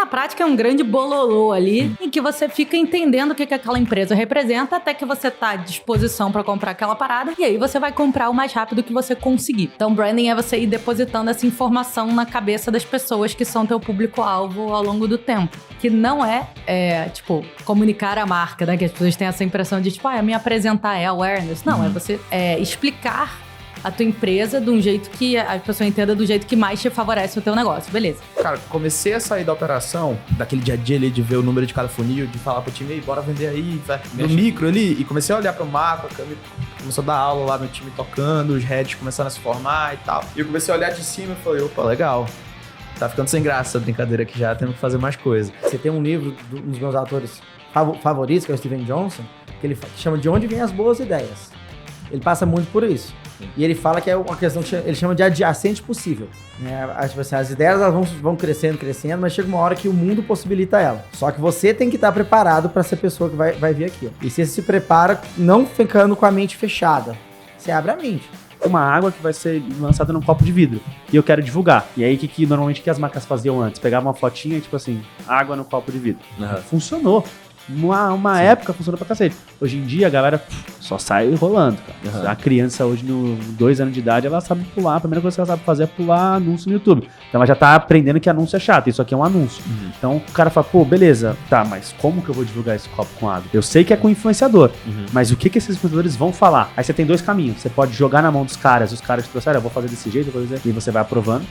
na prática é um grande bololô ali, em que você fica entendendo o que aquela empresa representa, até que você tá à disposição pra comprar aquela parada, e aí você vai comprar o mais rápido que você conseguir. Então, branding é você ir depositando essa informação na cabeça das pessoas que são teu público-alvo ao longo do tempo. Que não é, comunicar a marca, né? Que as pessoas têm essa impressão de, me apresentar é awareness. Não, é você explicar a tua empresa de um jeito que a pessoa entenda do jeito que mais te favorece o teu negócio, beleza. Cara, comecei a sair da operação, daquele dia a dia ali, de ver o número de cada funil, de falar pro time, bora vender aí, no micro ali, e comecei a olhar pro macro, a Cami começou a dar aula lá, meu time tocando, os heads começando a se formar e tal. E eu comecei a olhar de cima e falei, opa, legal. Tá ficando sem graça essa brincadeira aqui já, temos que fazer mais coisa. Você tem um livro dos meus autores favoritos, que é o Steven Johnson, que ele chama De Onde Vêm as Boas Ideias. Ele passa muito por isso. E ele fala que é uma questão que ele chama de adjacente possível. As ideias elas vão crescendo, mas chega uma hora que o mundo possibilita ela. Só que você tem que estar preparado para ser a pessoa que vai vir aqui. E você se prepara não ficando com a mente fechada. Você abre a mente. Uma água que vai ser lançada num copo de vidro. E eu quero divulgar. E aí, normalmente as marcas faziam antes? Pegavam uma fotinha e água no copo de vidro. Funcionou. Uma época funcionou pra cacete. Hoje em dia a galera só sai rolando, cara. A criança hoje, no 2 anos de idade, ela sabe pular. A primeira coisa que ela sabe fazer é pular anúncio no YouTube. Então ela já tá aprendendo que anúncio é chato. Isso aqui é um anúncio. Então o cara fala, beleza, tá, mas como que eu vou divulgar esse copo com água? Eu sei que é com influenciador, mas o que esses influenciadores vão falar? Aí você tem 2 caminhos. Você pode jogar na mão dos caras, os caras te trouxeram, eu vou fazer desse jeito, e você vai aprovando.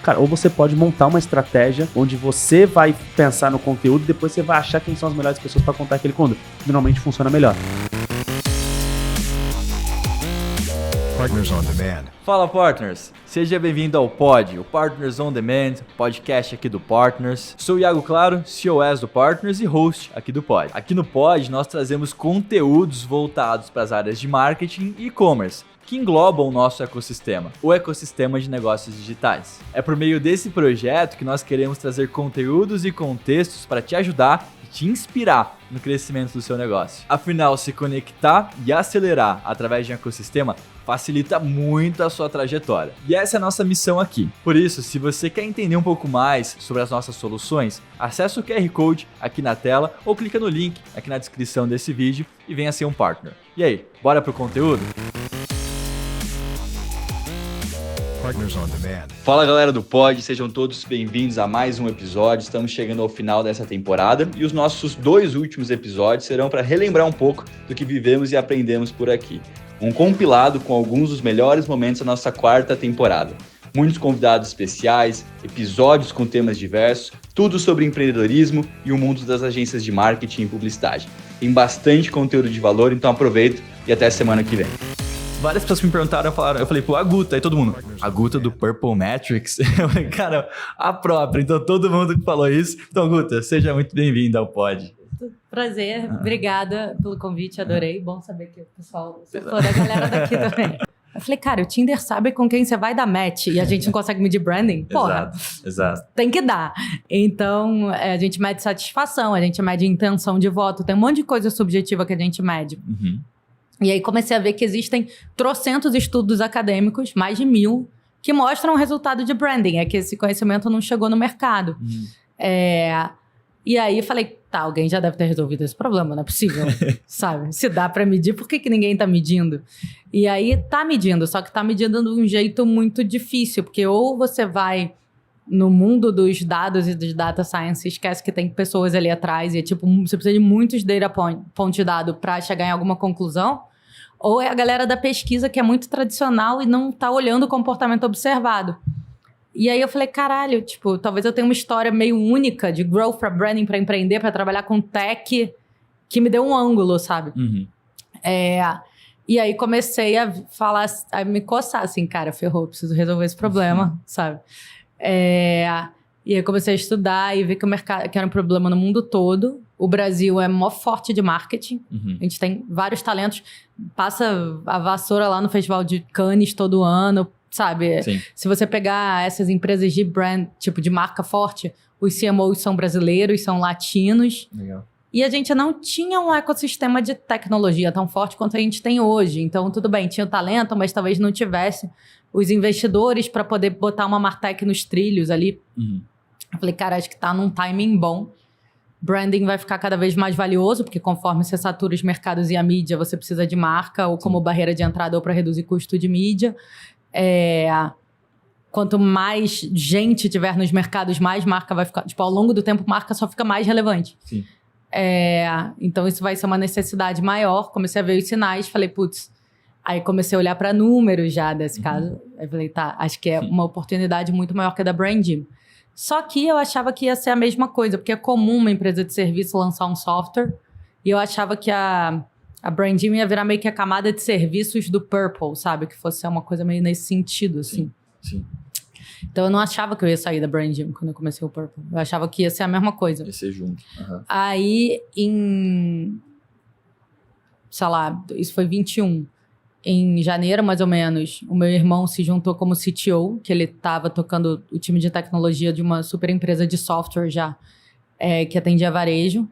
Cara, ou você pode montar uma estratégia onde você vai pensar no conteúdo e depois você vai achar quem são as melhores pessoas para contar aquele conteúdo. Normalmente funciona melhor. Partners on Demand. Fala, Partners! Seja bem-vindo ao Pod, o Partners on Demand, podcast aqui do Partners. Sou o Iago Claro, COS do Partners e host aqui do Pod. Aqui no Pod, nós trazemos conteúdos voltados para as áreas de marketing e e-commerce, que englobam o nosso ecossistema, o ecossistema de negócios digitais. É por meio desse projeto que nós queremos trazer conteúdos e contextos para te ajudar e te inspirar no crescimento do seu negócio. Afinal, se conectar e acelerar através de um ecossistema facilita muito a sua trajetória. E essa é a nossa missão aqui. Por isso, se você quer entender um pouco mais sobre as nossas soluções, acesse o QR Code aqui na tela ou clica no link aqui na descrição desse vídeo e venha ser um partner. E aí, bora pro conteúdo? Partners on Demand. Fala, galera do Pod, sejam todos bem-vindos a mais um episódio. Estamos chegando ao final dessa temporada e os nossos 2 últimos episódios serão para relembrar um pouco do que vivemos e aprendemos por aqui. Um compilado com alguns dos melhores momentos da nossa 4ª temporada. Muitos convidados especiais, episódios com temas diversos, tudo sobre empreendedorismo e o mundo das agências de marketing e publicidade. Tem bastante conteúdo de valor, então aproveita e até a semana que vem. Várias pessoas que me perguntaram, eu falei, a Guta, aí todo mundo, a Guta do Purple Metrics? Eu falei, cara, a própria, então todo mundo que falou isso. Então, Guta, seja muito bem-vinda ao Pod. Prazer, obrigada pelo convite, adorei. Bom saber que o pessoal, você falou da galera daqui também. Eu falei, cara, o Tinder sabe com quem você vai dar match e a gente não consegue medir branding? Porra, exato. Tem que dar. Então, a gente mede satisfação, a gente mede intenção de voto, tem um monte de coisa subjetiva que a gente mede. E aí comecei a ver que existem trocentos estudos acadêmicos, mais de 1000, que mostram o resultado de branding. É que esse conhecimento não chegou no mercado. E aí falei, tá, alguém já deve ter resolvido esse problema, não é possível, sabe? Se dá pra medir, por que ninguém tá medindo? E aí tá medindo, só que tá medindo de um jeito muito difícil, porque ou você vai no mundo dos dados e dos data science, esquece que tem pessoas ali atrás e você precisa de muitos data point de dado para chegar em alguma conclusão, ou é a galera da pesquisa que é muito tradicional e não tá olhando o comportamento observado. E aí eu falei, caralho, talvez eu tenha uma história meio única de growth para branding, para empreender, para trabalhar com tech, que me deu um ângulo, sabe? E aí comecei a falar, a me coçar assim, cara, ferrou, preciso resolver esse problema, sabe? E aí comecei a estudar e ver que o mercado, que era um problema no mundo todo. O Brasil é mó forte de marketing. A gente tem vários talentos. Passa a vassoura lá no Festival de Cannes todo ano, sabe? Sim. Se você pegar essas empresas de brand, de marca forte, os CMOs são brasileiros, são latinos. Legal. E a gente não tinha um ecossistema de tecnologia tão forte quanto a gente tem hoje. Então, tudo bem, tinha o talento, mas talvez não tivesse os investidores para poder botar uma martech nos trilhos ali. Eu falei, cara, acho que tá num timing bom. Branding vai ficar cada vez mais valioso, porque conforme você satura os mercados e a mídia, você precisa de marca, ou como barreira de entrada, ou para reduzir custo de mídia. Quanto mais gente tiver nos mercados, mais marca vai ficar... Tipo, ao longo do tempo, marca só fica mais relevante. Sim. Então, isso vai ser uma necessidade maior. Comecei a ver os sinais, falei, putz... Aí comecei a olhar para números já desse caso. Aí falei, tá, acho que é uma oportunidade muito maior que a da Branding. Só que eu achava que ia ser a mesma coisa, porque é comum uma empresa de serviço lançar um software, e eu achava que a Branding ia virar meio que a camada de serviços do Purple, sabe? Que fosse uma coisa meio nesse sentido, assim. Sim. Então eu não achava que eu ia sair da Branding quando eu comecei o Purple. Eu achava que ia ser a mesma coisa. Ia ser junto. Aí, sei lá, isso foi 21. Em janeiro, mais ou menos, o meu irmão se juntou como CTO, que ele estava tocando o time de tecnologia de uma super empresa de software já, que atendia varejo,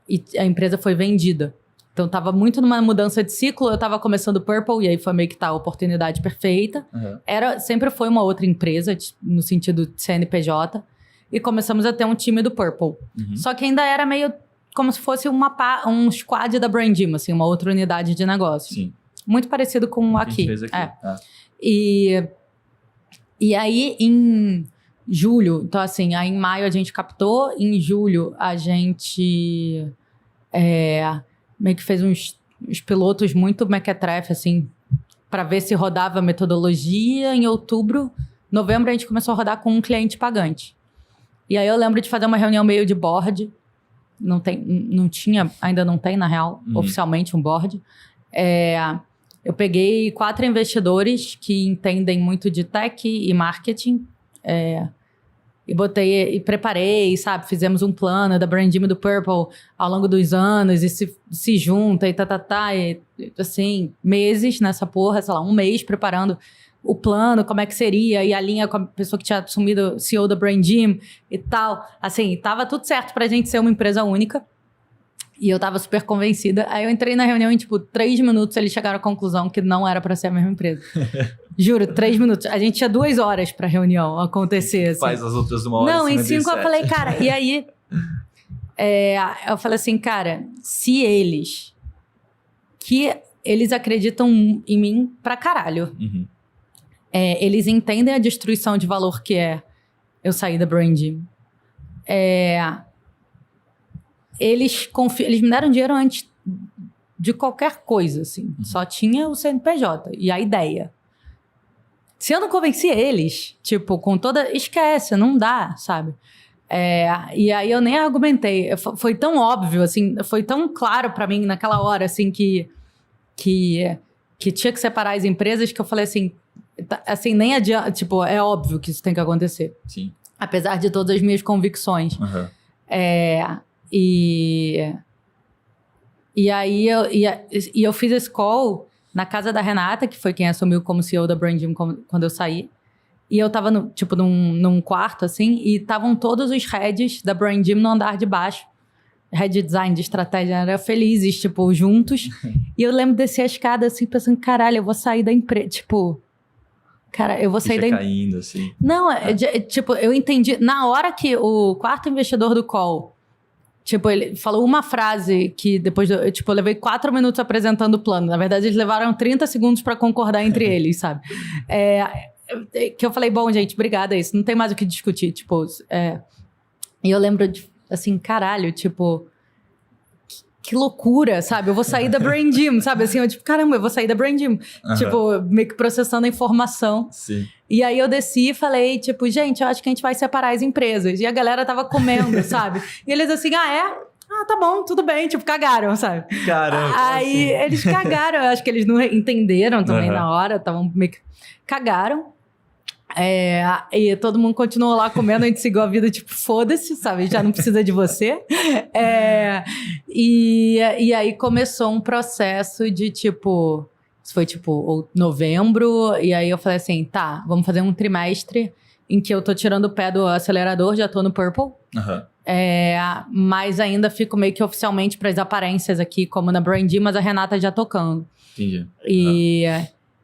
e a empresa foi vendida. Então, estava muito numa mudança de ciclo, eu estava começando o Purple, e aí foi meio que a oportunidade perfeita. Sempre foi uma outra empresa, no sentido de CNPJ, e começamos a ter um time do Purple. Só que ainda era meio como se fosse um squad da Branding, assim, uma outra unidade de negócio. Sim. Muito parecido com aqui. Fez aqui. E aí, em julho... Então, assim, aí em maio a gente captou. Em julho, a gente meio que fez uns pilotos muito mequetrefe, assim, para ver se rodava a metodologia. Em outubro, novembro, a gente começou a rodar com um cliente pagante. E aí eu lembro de fazer uma reunião meio de board. Não tinha, ainda não tem, na real, oficialmente um board. Eu peguei 4 investidores que entendem muito de tech e marketing, e preparei, sabe? Fizemos um plano da Branding do Purple ao longo dos anos, e se junta, e e assim, meses nessa porra, sei lá, um mês preparando o plano, como é que seria, e a linha com a pessoa que tinha assumido CEO da Branding e tal. Assim, tava tudo certo pra gente ser uma empresa única. E eu tava super convencida. Aí eu entrei na reunião em, 3 minutos eles chegaram à conclusão que não era pra ser a mesma empresa. Juro, 3 minutos. A gente tinha 2 horas pra reunião acontecer. Assim. Faz as outras 1 hora. Não, em 5 eu falei, cara... E aí, eu falei assim, cara, se eles... Que eles acreditam em mim pra caralho. Eles entendem a destruição de valor que é eu sair da Branding. Eles me deram dinheiro antes de qualquer coisa, assim. Só tinha o CNPJ e a ideia. Se eu não convenci eles, com toda... Esquece, não dá, sabe? E aí eu nem argumentei. Foi tão óbvio, assim, foi tão claro pra mim naquela hora, assim, que tinha que separar as empresas, que eu falei assim, nem adianta... é óbvio que isso tem que acontecer. Sim. Apesar de todas as minhas convicções. E aí eu fiz esse call na casa da Renata, que foi quem assumiu como CEO da Branding quando eu saí. E eu tava num quarto, assim, e estavam todos os heads da Branding no andar de baixo. Head de design, de estratégia, era felizes, juntos. E eu lembro de descer a escada, assim, pensando, caralho, eu vou sair da empresa. Cara, eu vou sair da... caindo, assim. Não, eu entendi. Na hora que o quarto investidor do call... ele falou uma frase que depois... eu levei 4 minutos apresentando o plano. Na verdade, eles levaram 30 segundos para concordar entre eles, sabe? Que eu falei, bom, gente, obrigada, é isso. Não tem mais o que discutir, E eu lembro, assim, caralho, que loucura, sabe? Eu vou sair da Branding, sabe? Assim, caramba, eu vou sair da Branding. Meio que processando a informação. Sim. E aí eu desci e falei, gente, eu acho que a gente vai separar as empresas. E a galera tava comendo, sabe? E eles assim, Ah, tá bom, tudo bem. Cagaram, sabe? Caramba. Aí eles cagaram. Eu acho que eles não entenderam também na hora. Estavam meio que... Cagaram. E todo mundo continuou lá comendo, a gente seguiu a vida, foda-se, sabe? Já não precisa de você. E aí começou um processo de, isso foi, novembro, e aí eu falei assim, tá, vamos fazer um trimestre em que eu tô tirando o pé do acelerador, já tô no Purple. Mas ainda fico meio que oficialmente para as aparências aqui, como na Branding, mas a Renata já tocando. Entendi.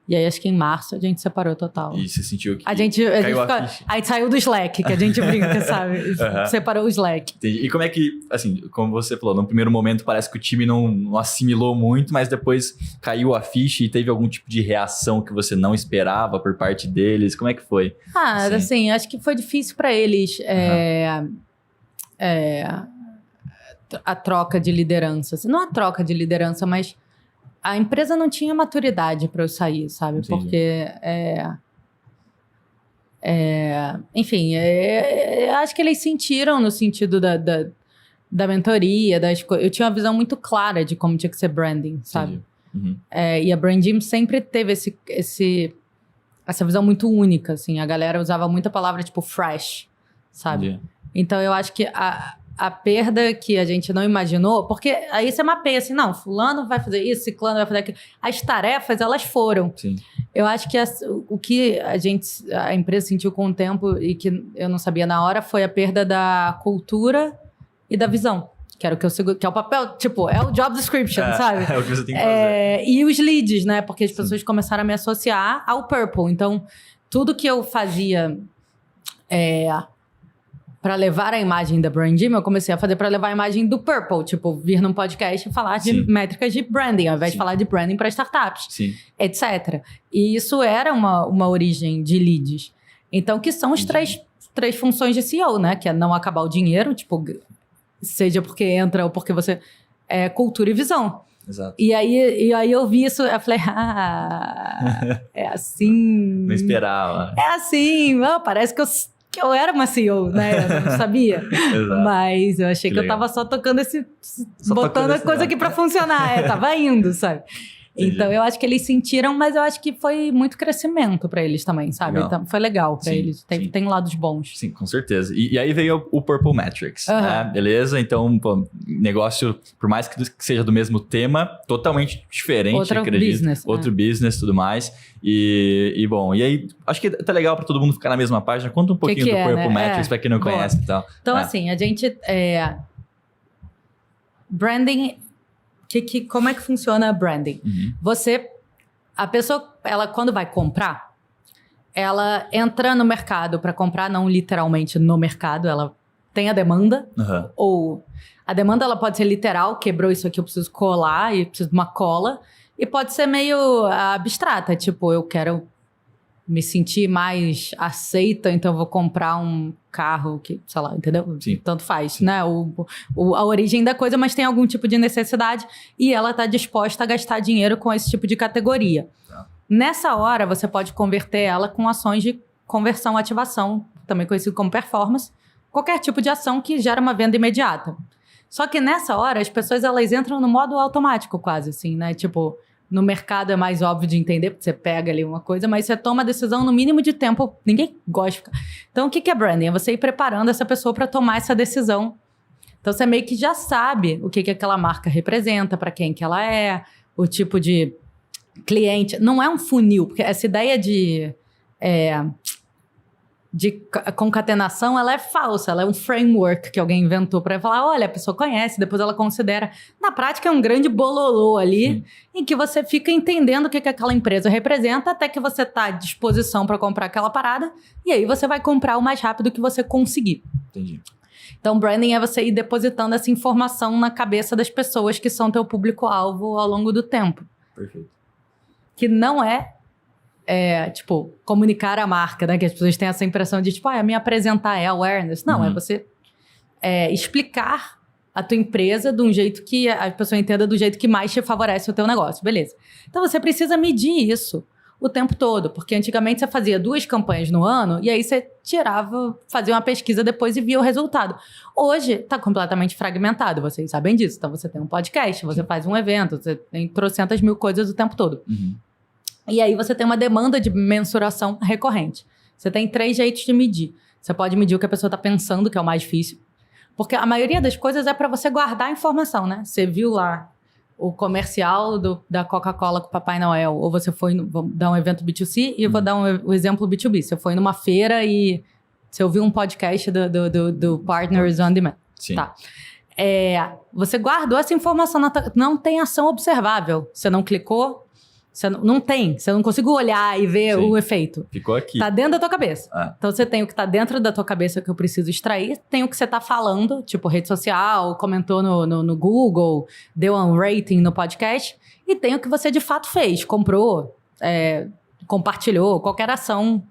E aí, acho que em março, a gente separou total. E você sentiu que A gente aí saiu do Slack, que a gente brinca, sabe? Separou o Slack. Entendi. E como é que, assim, como você falou, no primeiro momento parece que o time não assimilou muito, mas depois caiu a ficha e teve algum tipo de reação que você não esperava por parte deles? Como é que foi? Assim, acho que foi difícil para eles a troca de liderança. Assim, não a troca de liderança, mas a empresa não tinha maturidade para eu sair, sabe? Entendi. Porque, enfim, acho que eles sentiram no sentido da mentoria, eu tinha uma visão muito clara de como tinha que ser branding, sabe? E a Brandim sempre teve essa visão muito única, assim. A galera usava muita palavra tipo fresh, sabe? Entendi. Então eu acho que a perda que a gente não imaginou, porque aí você mapeia assim, não, fulano vai fazer isso, ciclano vai fazer aquilo. As tarefas, elas foram. Sim. Eu acho que o que a empresa sentiu com o tempo e que eu não sabia na hora foi a perda da cultura e da visão. Que era o que eu seguro, que é o papel, tipo, é o job description, sabe? É o que você tem que fazer. E os leads, né? Porque as pessoas começaram a me associar ao Purple. Então, tudo que eu fazia para levar a imagem da Brandim, eu comecei a fazer para levar a imagem do Purple. Tipo, vir num podcast e falar de métricas de branding, ao invés de falar de branding para startups, etc. E isso era uma origem de leads. Então, que são os três funções de CEO, né? Que é não acabar o dinheiro, tipo, seja porque entra ou porque você... cultura e visão. Exato. E aí eu vi isso, eu falei, é assim... Não esperava. É assim, parece que eu era uma CEO, né? Eu não sabia. Exato. Mas eu achei que eu legal. tava só tocando botando tocando a coisa aqui pra funcionar. Tava indo, sabe? Entendi. Então eu acho que eles sentiram, mas eu acho que foi muito crescimento pra eles também, sabe? Legal. Então, foi legal pra eles. Tem lados bons. Sim, com certeza. E aí veio o Purple Metrics, né? Beleza? Então, pô, negócio, por mais que seja do mesmo tema, totalmente diferente, Outro acredito. business, Outro business, tudo mais. E bom, e aí, acho que tá legal pra todo mundo ficar na mesma página. Conta um pouquinho do Purple né? Metrics pra quem não Boa. conhece e tal. Então, assim, a gente... branding... como é que funciona branding? A pessoa, ela quando vai comprar, ela entra no mercado para comprar, não literalmente no mercado, ela tem a demanda, ou a demanda ela pode ser literal, quebrou isso aqui, eu preciso colar e preciso de uma cola, e pode ser meio abstrata, tipo, eu quero me sentir mais aceita, então eu vou comprar um carro que, sei lá, entendeu? Sim. Tanto faz, né? A origem da coisa, mas tem algum tipo de necessidade e ela está disposta a gastar dinheiro com esse tipo de categoria. Nessa hora, você pode converter ela com ações de conversão, ativação, também conhecido como performance, qualquer tipo de ação que gera uma venda imediata. Só que nessa hora, as pessoas elas entram no modo automático quase, assim, né? Tipo, no mercado é mais óbvio de entender, porque você pega ali uma coisa, mas você toma a decisão no mínimo de tempo. Ninguém gosta de ficar... Então, o que é branding? É você ir preparando essa pessoa para tomar essa decisão. Então, você meio que já sabe o que aquela marca representa, para quem que ela é, o tipo de cliente. Não é um funil, porque essa ideia de concatenação, ela é falsa, ela é um framework que alguém inventou para falar, olha, a pessoa conhece, depois ela considera. Na prática é um grande bololô ali, em que você fica entendendo o que aquela empresa representa, até que você está à disposição para comprar aquela parada, e aí você vai comprar o mais rápido que você conseguir. Entendi. Então, branding é você ir depositando essa informação na cabeça das pessoas que são teu público-alvo ao longo do tempo. Perfeito. Que não tipo, comunicar a marca, né? Que as pessoas têm essa impressão de, tipo, me apresentar é awareness. Não, é você explicar a tua empresa de um jeito que a pessoa entenda do jeito que mais te favorece o teu negócio. Beleza. Então, você precisa medir isso o tempo todo, porque antigamente você fazia 2 campanhas no ano e aí você fazia uma pesquisa depois e via o resultado. Hoje está completamente fragmentado, vocês sabem disso. Então, você tem um podcast, você faz um evento, você tem trocentas mil coisas o tempo todo. E aí você tem uma demanda de mensuração recorrente. Você tem 3 jeitos de medir. Você pode medir o que a pessoa está pensando, que é o mais difícil. Porque a maioria das coisas é para você guardar a informação, né? Você viu lá o comercial da Coca-Cola com o Papai Noel, ou você foi, vou dar um evento B2C e eu vou dar um exemplo B2B. Você foi numa feira e você ouviu um podcast do Partners on Demand. Sim. Tá. Você guardou essa informação, não tem ação observável. Você não clicou, Você não tem. Você não consegue olhar e ver Sim. o efeito. Ficou aqui. Tá dentro da tua cabeça. Ah. Então você tem o que tá dentro da tua cabeça que eu preciso extrair, tem o que você tá falando, tipo rede social, comentou no Google, deu um rating no podcast, e tem o que você de fato fez, comprou, compartilhou, qualquer ação,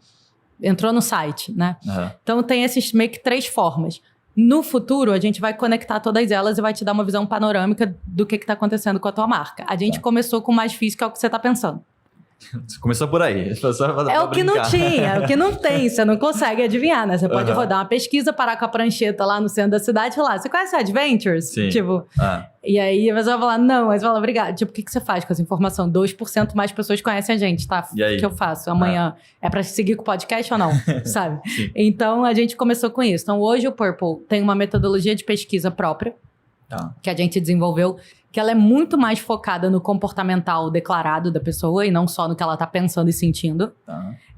entrou no site, né? Uhum. Então tem esses meio que 3 formas. No futuro, a gente vai conectar todas elas e vai te dar uma visão panorâmica do que tá acontecendo com a tua marca. A gente começou com o mais difícil, que é o que você tá pensando. Você começou por aí. É o que não tinha, é o que não tem. Você não consegue adivinhar, né? Você pode Uhum. rodar uma pesquisa, parar com a prancheta lá no centro da cidade e falar, você conhece Adventures? Sim. Tipo, e aí a pessoa vai falar, não, mas você fala, obrigado. Tipo, o que você faz com essa informação? 2% mais pessoas conhecem a gente, tá? E aí? O que eu faço? Amanhã é pra seguir com o podcast ou não? Sabe? Então, a gente começou com isso. Então, hoje o Purple tem uma metodologia de pesquisa própria, que a gente desenvolveu, que ela é muito mais focada no comportamental declarado da pessoa e não só no que ela tá pensando e sentindo.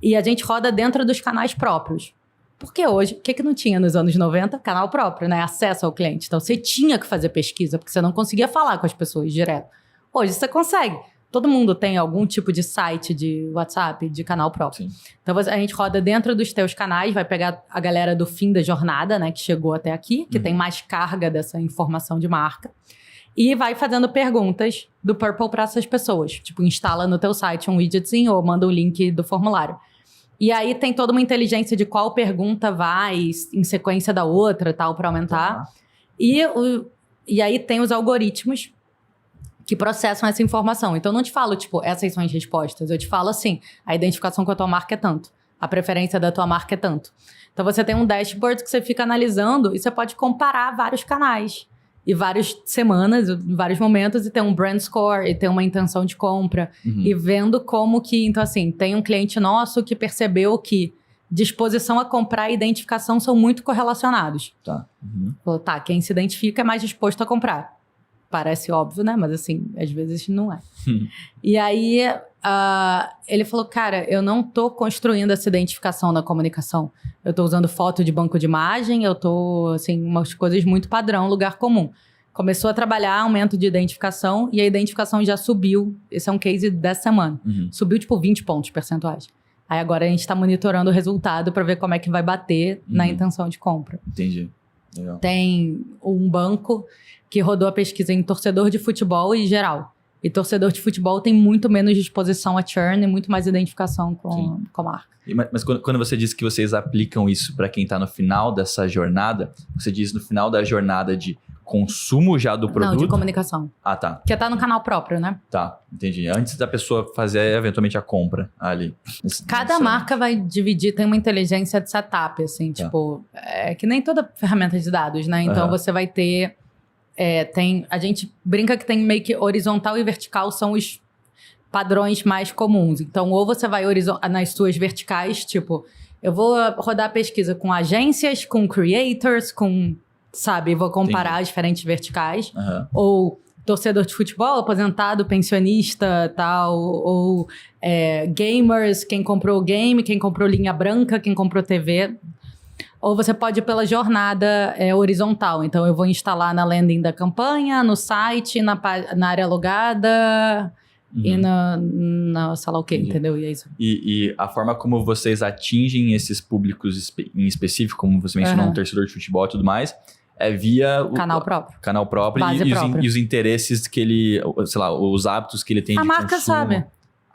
E a gente roda dentro dos canais próprios. Porque hoje, o que não tinha nos anos 90? Canal próprio, né? Acesso ao cliente. Então, você tinha que fazer pesquisa, porque você não conseguia falar com as pessoas direto. Hoje, você consegue. Todo mundo tem algum tipo de site, de WhatsApp, de canal próprio. Sim. Então, a gente roda dentro dos teus canais, vai pegar a galera do fim da jornada, né? Que chegou até aqui, que tem mais carga dessa informação de marca. E vai fazendo perguntas do Purple para essas pessoas. Tipo, instala no teu site um widgetzinho ou manda o link do formulário. E aí tem toda uma inteligência de qual pergunta vai em sequência da outra, tal, para aumentar. E aí tem os algoritmos que processam essa informação. Então, eu não te falo, tipo, essas são as respostas. Eu te falo assim, a identificação com a tua marca é tanto. A preferência da tua marca é tanto. Então, você tem um dashboard que você fica analisando e você pode comparar vários canais. E várias semanas, vários momentos, e ter um brand score, e ter uma intenção de compra. E vendo como que... Então, assim, tem um cliente nosso que percebeu que disposição a comprar e identificação são muito correlacionados. Falou, quem se identifica é mais disposto a comprar. Parece óbvio, né? Mas, assim, às vezes não é. E aí, ele falou, cara, eu não tô construindo essa identificação na comunicação. Eu tô usando foto de banco de imagem, eu tô, assim, umas coisas muito padrão, lugar comum. Começou a trabalhar aumento de identificação e a identificação já subiu. Esse é um case dessa semana. Subiu, tipo, 20 pontos percentuais. Aí agora a gente tá monitorando o resultado para ver como é que vai bater na intenção de compra. Entendi. Legal. Tem um banco que rodou a pesquisa em torcedor de futebol e geral. E torcedor de futebol tem muito menos disposição a churn e muito mais identificação com a marca. Mas quando você diz que vocês aplicam isso para quem está no final dessa jornada, você diz no final da jornada de consumo já do produto? Não, de comunicação. Ah, tá. Porque tá no canal próprio, né? Tá, entendi. Antes da pessoa fazer eventualmente a compra ali. Cada marca vai dividir, tem uma inteligência de setup, assim, tipo... É que nem toda ferramenta de dados, né? Então você vai ter... a gente brinca que tem meio que horizontal e vertical são os padrões mais comuns. Então, ou você vai nas suas verticais, tipo, eu vou rodar a pesquisa com agências, com creators, com, sabe, vou comparar as diferentes verticais. Ou torcedor de futebol, aposentado, pensionista, tal, ou gamers, quem comprou game, quem comprou linha branca, quem comprou TV. Ou você pode ir pela jornada horizontal. Então, eu vou instalar na landing da campanha, no site, na área logada e na sei lá o quê, entendeu? E é isso. E a forma como vocês atingem esses públicos em específico, como você mencionou, um torcedor de futebol e tudo mais, é via... Canal próprio. Canal próprio e os interesses que ele... Sei lá, os hábitos que ele tem de consumo. A marca sabe.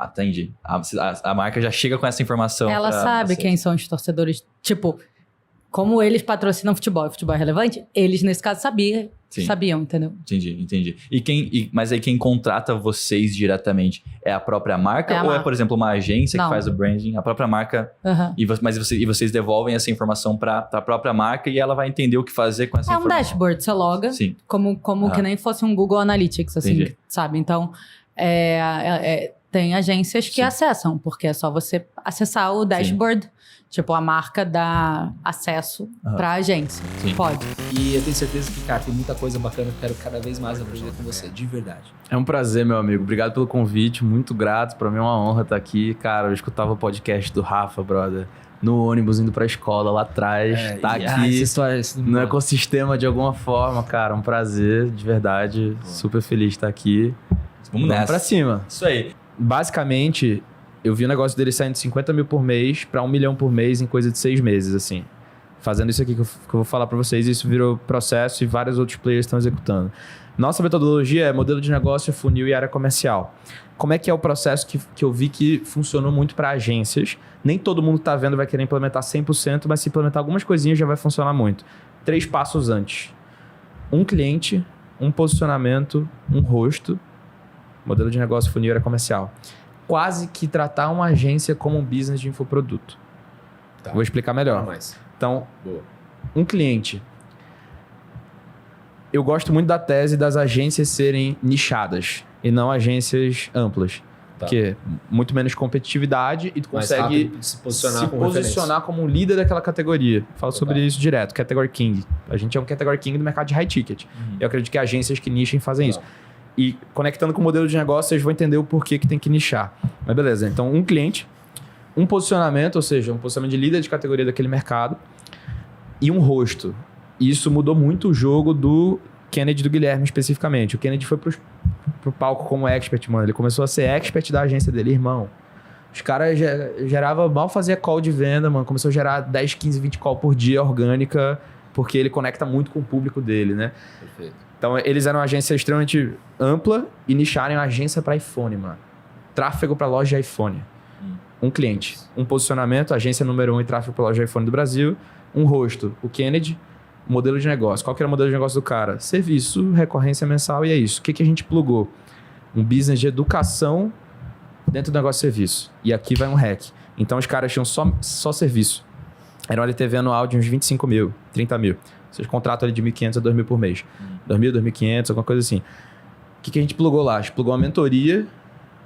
Entendi. A marca já chega com essa informação. Ela sabe quem são os torcedores. Tipo... Como eles patrocinam futebol é relevante, eles, nesse caso, sabiam, entendeu? Entendi. Mas aí quem contrata vocês diretamente é a própria marca? Ou é, por exemplo, uma agência que faz o branding? A própria marca? E vocês devolvem essa informação para a própria marca e ela vai entender o que fazer com essa informação? É um dashboard, você loga. Sim. Como que nem fosse um Google Analytics, assim, sabe? Então, tem agências que acessam, porque é só você acessar o dashboard. Tipo, a marca dá acesso pra agência. Pode. E eu tenho certeza que, cara, tem muita coisa bacana que eu quero cada vez mais aprender com você, de verdade. É um prazer, meu amigo. Obrigado pelo convite, muito grato. Pra mim é uma honra estar aqui. Cara, eu escutava o podcast do Rafa, brother, no ônibus indo pra escola lá atrás. Aqui no ecossistema de alguma forma, cara. Um prazer, de verdade. Super feliz de estar aqui. Vamos nessa. Pra cima. Isso aí. basicamente, eu vi o negócio dele saindo de 50 mil por mês para 1 milhão por mês em coisa de 6 meses, assim. Fazendo isso aqui que eu vou falar para vocês, isso virou processo e vários outros players estão executando. Nossa metodologia é modelo de negócio, funil e área comercial. Como é que é o processo que eu vi que funcionou muito para agências? Nem todo mundo está vendo vai querer implementar 100%, mas se implementar algumas coisinhas já vai funcionar muito. 3 passos antes. Um cliente, um posicionamento, um rosto, modelo de negócio, funil e área comercial. Quase que tratar uma agência como um business de infoproduto. Tá. Vou explicar melhor. Então, um cliente. Eu gosto muito da tese das agências serem nichadas e não agências amplas. Tá. Porque é muito menos competitividade e tu Mais consegue rápido de se posicionar como como um líder daquela categoria. Falo Total. sobre isso direto, Category King. A gente é um Category King do mercado de high ticket. Eu acredito que agências que nichem fazem isso. E conectando com o modelo de negócio, vocês vão entender o porquê que tem que nichar. Mas beleza, então um cliente, um posicionamento, ou seja, um posicionamento de líder de categoria daquele mercado e um rosto. E isso mudou muito o jogo do Kennedy e do Guilherme especificamente. O Kennedy foi pro palco como expert, mano. Ele começou a ser expert da agência dele, irmão. Os caras mal fazia call de venda, mano. Começou a gerar 10, 15, 20 call por dia orgânica, porque ele conecta muito com o público dele, né? Perfeito. Então, eles eram uma agência extremamente ampla e nicharam a agência para iPhone, mano. Tráfego para loja de iPhone. Um cliente. Um posicionamento, agência número 1 em tráfego para loja de iPhone do Brasil. Um rosto, o Kennedy. Modelo de negócio. Qual que era o modelo de negócio do cara? Serviço, recorrência mensal e é isso. O que a gente plugou? Um business de educação dentro do negócio de serviço. E aqui vai um hack. Então, os caras tinham só serviço. Era um LTV anual de uns 25 mil, 30 mil. Vocês contratam ali de 1.500 a 2.000 por mês. 2.000, 2.500, alguma coisa assim. O que a gente plugou lá? A gente plugou uma mentoria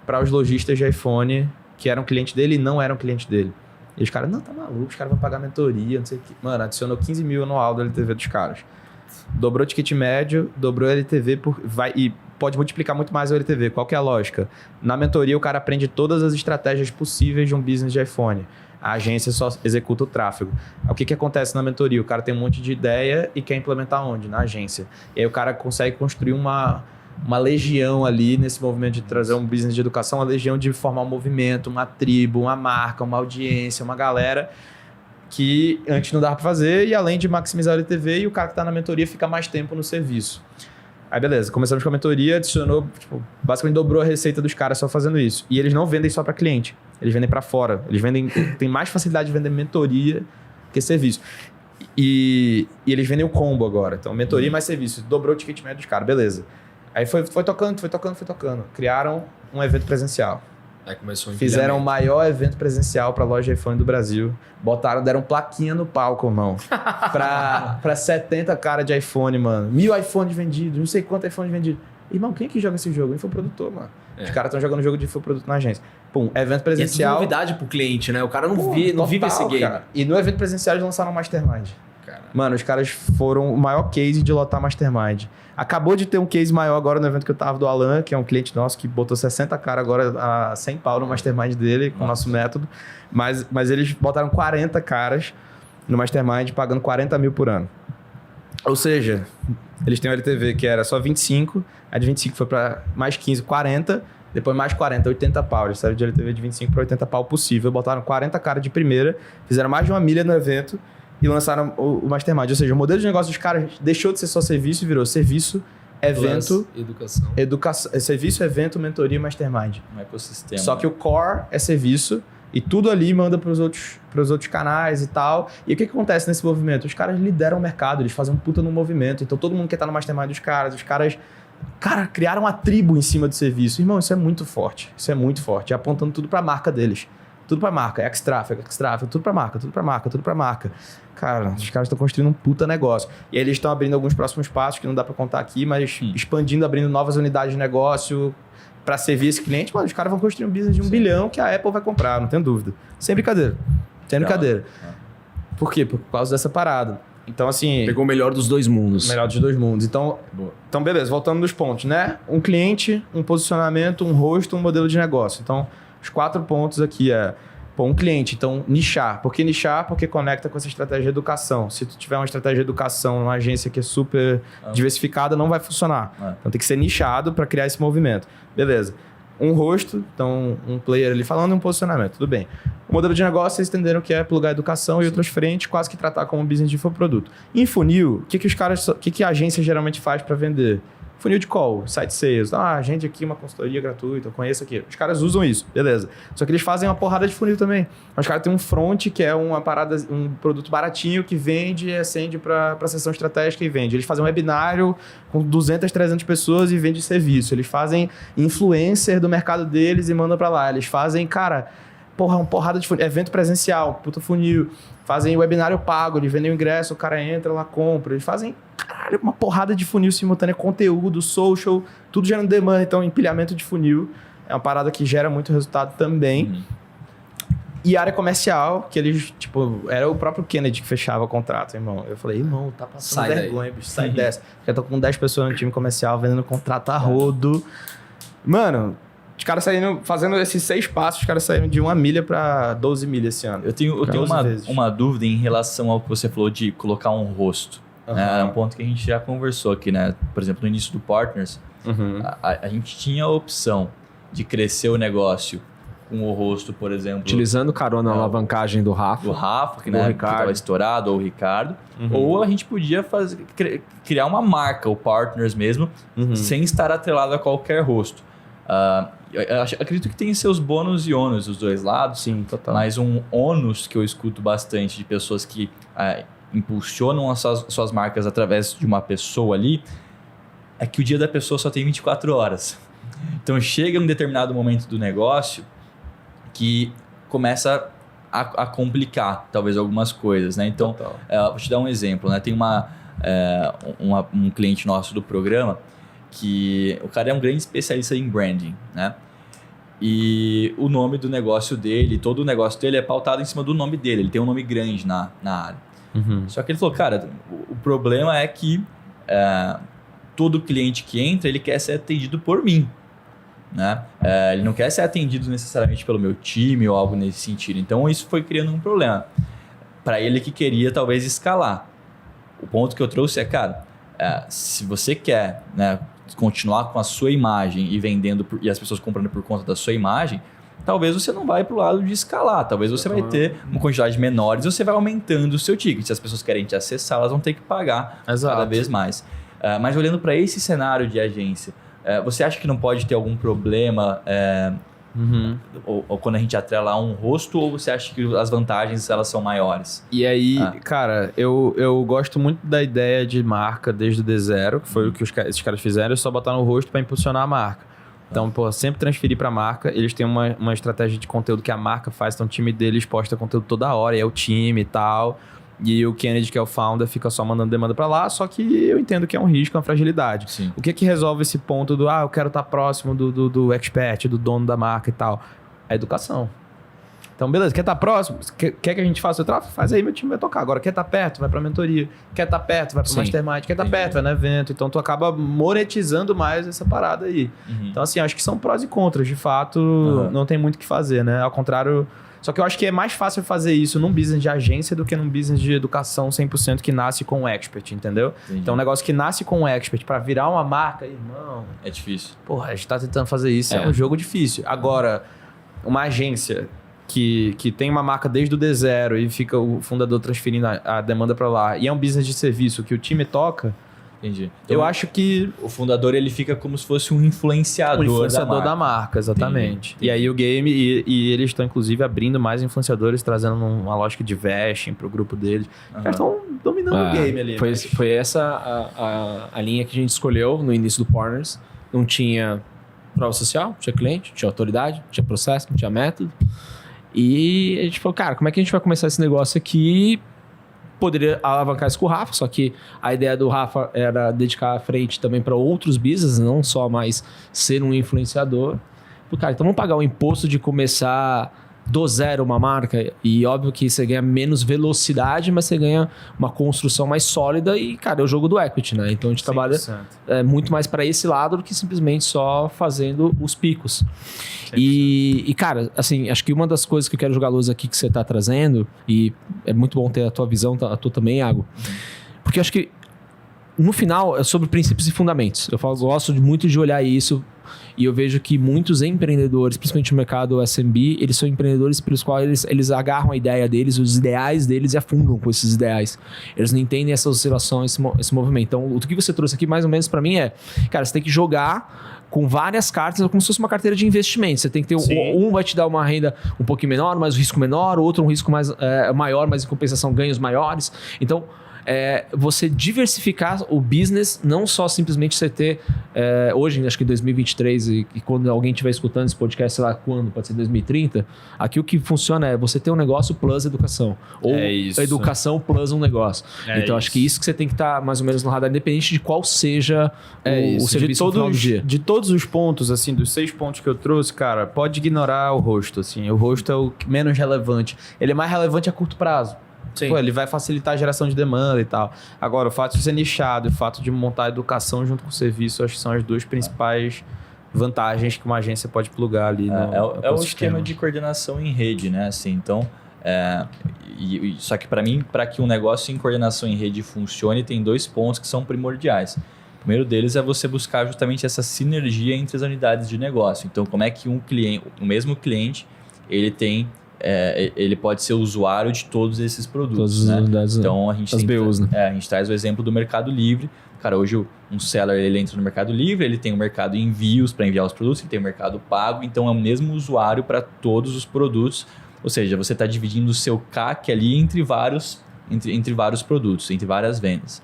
para os lojistas de iPhone que eram cliente dele e não eram cliente dele. E os caras, não, tá maluco, os caras vão pagar mentoria, não sei o que. Mano, adicionou 15 mil anual do LTV dos caras. Dobrou o ticket médio, dobrou o LTV e pode multiplicar muito mais o LTV. Qual que é a lógica? Na mentoria, o cara aprende todas as estratégias possíveis de um business de iPhone. A agência só executa o tráfego. O que acontece na mentoria? O cara tem um monte de ideia e quer implementar onde? Na agência. E aí o cara consegue construir uma legião ali nesse movimento de trazer um business de educação, uma legião de formar um movimento, uma tribo, uma marca, uma audiência, uma galera que antes não dava para fazer e além de maximizar o LTV e o cara que está na mentoria fica mais tempo no serviço. Aí beleza, começamos com a mentoria, adicionou, basicamente dobrou a receita dos caras só fazendo isso. E eles não vendem só para cliente, eles vendem para fora. Eles têm mais facilidade de vender mentoria que serviço. E eles vendem o combo agora. Então, mentoria mais serviço. Dobrou o ticket médio dos caras, beleza. Aí foi tocando. Criaram um evento presencial. Aí começou Fizeram o maior evento presencial para a loja iPhone do Brasil. Deram plaquinha no palco, irmão. pra 70 caras de iPhone, mano. 1.000 iPhones vendidos, não sei quantos iPhones vendidos. Irmão, quem é que joga esse jogo? Infoprodutor, mano. Os caras estão jogando jogo de infoproduto na agência. Pum, evento presencial. E é novidade pro cliente, né? O cara não vive esse game. Cara. E no evento presencial eles lançaram o Mastermind. Mano, os caras foram o maior case de lotar Mastermind. Acabou de ter um case maior agora no evento que eu tava do Alan, que é um cliente nosso que botou 60 caras agora a 100 pau no Mastermind dele, com o nosso método. Mas eles botaram 40 caras no Mastermind, pagando 40 mil por ano. Ou seja, eles têm um LTV que era só 25, a de 25 foi para mais 15, 40, depois mais 40, 80 pau. Eles saíram de LTV de 25 para 80 pau possível, botaram 40 caras de primeira, fizeram mais de 1 milha no evento, e lançaram o Mastermind. Ou seja, o modelo de negócio dos caras deixou de ser só serviço e virou serviço, evento, educação. Serviço, evento, mentoria e Mastermind. Um ecossistema. Só que o core é serviço e tudo ali manda para os outros canais e tal. E o que acontece nesse movimento? Os caras lideram o mercado, eles fazem um puta no movimento. Então todo mundo quer estar no Mastermind dos caras. Os caras, criaram uma tribo em cima do serviço. Irmão, isso é muito forte. Isso é muito forte. Apontando tudo para a marca deles. Tudo pra marca, X-Traffic, tudo pra marca. Cara, os caras estão construindo um puta negócio. E aí eles estão abrindo alguns próximos passos que não dá pra contar aqui, mas expandindo, abrindo novas unidades de negócio pra servir esse cliente. Mano, os caras vão construir um business de 1 bilhão que a Apple vai comprar, não tenho dúvida. Sem brincadeira. Por quê? Por causa dessa parada. Então, assim... Pegou o melhor dos dois mundos. Melhor dos dois mundos. Então, beleza, voltando nos pontos, né? Um cliente, um posicionamento, um rosto, um modelo de negócio. Então... Os 4 pontos aqui é, um cliente, então nichar. Por que nichar? Porque conecta com essa estratégia de educação. Se tu tiver uma estratégia de educação numa agência que é super diversificada, não vai funcionar. Então tem que ser nichado para criar esse movimento. Beleza. um rosto, então um player ali falando e um posicionamento, tudo bem. O modelo de negócio, eles entenderam que é plugar educação e outras frentes, quase que tratar como business de infoproduto. Em funil, o que a agência geralmente faz para vender? Funil de call, site sales. A gente aqui, uma consultoria gratuita, eu conheço aqui. Os caras usam isso, beleza. Só que eles fazem uma porrada de funil também. Os caras têm um front, que é uma parada, um produto baratinho que vende e acende para sessão estratégica e vende. Eles fazem um webinário com 200, 300 pessoas e vende serviço. Eles fazem influencer do mercado deles e mandam para lá. Eles fazem, cara, uma porrada de funil. Evento presencial, puta funil. Fazem webinário pago, eles vendem o ingresso, o cara entra lá, compra. Eles fazem, caralho, uma porrada de funil simultânea, conteúdo, social, tudo gerando demanda. Então, empilhamento de funil é uma parada que gera muito resultado também. E área comercial, que eles, tipo, era o próprio Kennedy que fechava o contrato, irmão. Eu falei, irmão, tá passando vergonha, bicho, sai dessa. Porque eu tô com 10 pessoas no time comercial vendendo contrato a rodo. Mano, os caras saíram, fazendo esses 6 passos, os caras saíram de 1 milha para 12 milhas esse ano. Eu tenho uma dúvida em relação ao que você falou de colocar um rosto. É um ponto que a gente já conversou aqui, né? Por exemplo, no início do Partners, a gente tinha a opção de crescer o negócio com o rosto, por exemplo... Utilizando carona na alavancagem do Rafa. Do Rafa, que estava estourado, ou o Ricardo. Ou a gente podia criar uma marca, o Partners mesmo, sem estar atrelado a qualquer rosto. Eu acredito que tem seus bônus e ônus dos dois lados. Sim, total. Mas um ônus que eu escuto bastante de pessoas que impulsionam as suas marcas através de uma pessoa ali é que o dia da pessoa só tem 24 horas. Então chega um determinado momento do negócio que começa a complicar talvez algumas coisas, né? Então, vou te dar um exemplo, né? Tem um cliente nosso do programa que o cara é um grande especialista em branding, né? E o nome do negócio dele, todo o negócio dele é pautado em cima do nome dele. Ele tem um nome grande na área. Só que ele falou, cara, o problema é que todo cliente que entra, ele quer ser atendido por mim, né? Ele não quer ser atendido necessariamente pelo meu time ou algo nesse sentido. Então, isso foi criando um problema para ele que queria talvez escalar. O ponto que eu trouxe é, cara, se você quer, né, continuar com a sua imagem e vendendo e as pessoas comprando por conta da sua imagem, talvez você não vai para o lado de escalar. Talvez você vai ter uma quantidade menores e você vai aumentando o seu ticket. Se as pessoas querem te acessar, elas vão ter que pagar cada vez mais. Mas olhando para esse cenário de agência, você acha que não pode ter algum problema ou quando a gente atrela um rosto, ou você acha que as vantagens elas são maiores? E aí, cara, eu gosto muito da ideia de marca desde o D0, que foi o que esses caras fizeram, só botar no rosto para impulsionar a marca. Então, sempre transferir para a marca. Eles têm uma estratégia de conteúdo que a marca faz, então o time deles posta conteúdo toda hora, e é o time e tal. E o Kennedy, que é o founder, fica só mandando demanda para lá, só que eu entendo que é um risco, uma fragilidade. Sim. O que resolve esse ponto do, eu quero estar próximo do expert, do dono da marca e tal? A educação. Então, beleza, quer estar próximo? Quer que a gente faça o tráfego? Faz aí, meu time vai tocar. Agora, quer estar perto? Vai pra mentoria. Quer estar perto? Vai pro mastermind. Quer estar perto? Vai no evento. Então, tu acaba monetizando mais essa parada aí. Então, assim, acho que são prós e contras. De fato, não tem muito o que fazer, né? Ao contrário... Só que eu acho que é mais fácil fazer isso num business de agência do que num business de educação 100% que nasce com o expert, entendeu? Entendi. Então, um negócio que nasce com o expert pra virar uma marca, irmão... É difícil. Porra, a gente tá tentando fazer isso. É um jogo difícil. Agora, uma agência que tem uma marca desde o D0 e fica o fundador transferindo a demanda pra lá, e é um business de serviço que o time toca... Entendi. Então, eu acho que o fundador ele fica como se fosse um influenciador, da marca, exatamente. Entendi. E aí o game, e eles estão inclusive abrindo mais influenciadores, trazendo uma lógica de vesting pro grupo deles. Eles estão dominando o game ali. Foi essa a linha que a gente escolheu no início do Partners. Não tinha prova social, tinha cliente, tinha autoridade, tinha processo, não tinha método. E a gente falou, cara, como é que a gente vai começar esse negócio aqui? Poderia alavancar isso com o Rafa, só que a ideia do Rafa era dedicar a frente também para outros business, não só mais ser um influenciador. Cara, então vamos pagar o imposto de começar do zero uma marca, e óbvio que você ganha menos velocidade, mas você ganha uma construção mais sólida e, cara, é o jogo do equity, né? Então a gente 100%. Trabalha muito mais para esse lado do que simplesmente só fazendo os picos. E, cara, assim, acho que uma das coisas que eu quero jogar luz aqui que você tá trazendo, e é muito bom ter a tua visão, a tua também, Iago, porque acho que no final é sobre princípios e fundamentos. Eu gosto muito de olhar isso, E eu vejo que muitos empreendedores, principalmente no mercado SMB, eles são empreendedores pelos quais eles agarram a ideia deles, os ideais deles e afundam com esses ideais. Eles não entendem essa oscilação, esse movimento. Então, o que você trouxe aqui, mais ou menos, para mim é, cara, você tem que jogar com várias cartas, como se fosse uma carteira de investimento. Você tem que ter um vai te dar uma renda um pouquinho menor, mas o risco menor, outro um risco mais maior, mas em compensação ganhos maiores. Então, você diversificar o business, não só simplesmente você ter, hoje, acho que em 2023, e quando alguém estiver escutando esse podcast, sei lá quando, pode ser 2030, aqui o que funciona é você ter um negócio plus educação, ou educação plus um negócio. Então, acho que isso que você tem que estar mais ou menos no radar, independente de qual seja o serviço no final do dia. De todos os pontos, assim, dos 6 pontos que eu trouxe, cara, pode ignorar o rosto, assim. O rosto é o menos relevante. Ele é mais relevante a curto prazo. Pô, ele vai facilitar a geração de demanda e tal. Agora, o fato de ser nichado e o fato de montar a educação junto com o serviço, acho que são as duas principais vantagens que uma agência pode plugar ali no é o esquema de coordenação em rede, né? Assim, então, só que para mim, para que um negócio em coordenação em rede funcione, tem 2 pontos que são primordiais. O primeiro deles é você buscar justamente essa sinergia entre as unidades de negócio. Então, como é que o mesmo cliente, ele tem... ele pode ser usuário de todos esses produtos, todas as unidades, então a gente as BUs, né? A gente traz o exemplo do Mercado Livre. Cara, hoje um seller ele entra no Mercado Livre, ele tem o mercado envios para enviar os produtos, ele tem o mercado pago, então é o mesmo usuário para todos os produtos. Ou seja, você está dividindo o seu CAC ali entre vários produtos, entre várias vendas.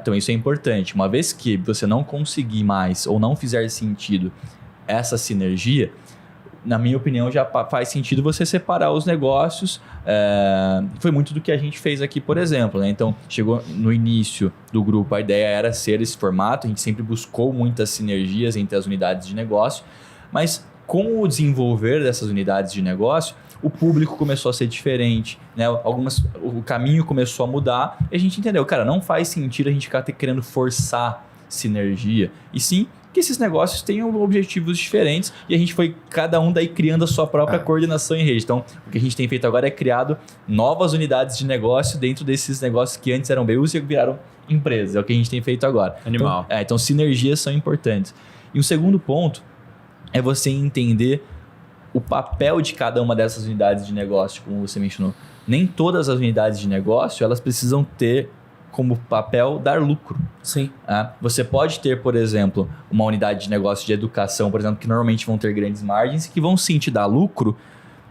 Então isso é importante. Uma vez que você não conseguir mais ou não fizer sentido essa sinergia, na minha opinião, já faz sentido você separar os negócios. Foi muito do que a gente fez aqui, por exemplo, né? Então, chegou no início do grupo, a ideia era ser esse formato, a gente sempre buscou muitas sinergias entre as unidades de negócio, mas com o desenvolver dessas unidades de negócio, o público começou a ser diferente, né? O caminho começou a mudar e a gente entendeu, cara, não faz sentido a gente ficar querendo forçar sinergia, e sim que esses negócios tenham objetivos diferentes e a gente foi cada um daí criando a sua própria coordenação em rede. Então, o que a gente tem feito agora é criado novas unidades de negócio dentro desses negócios que antes eram BUs e viraram empresas. É o que a gente tem feito agora. Animal. Então sinergias são importantes. E o segundo ponto é você entender o papel de cada uma dessas unidades de negócio, como você mencionou. Nem todas as unidades de negócio, elas precisam ter como papel dar lucro. Sim. Você pode ter, por exemplo, uma unidade de negócio de educação, por exemplo, que normalmente vão ter grandes margens e que vão sim te dar lucro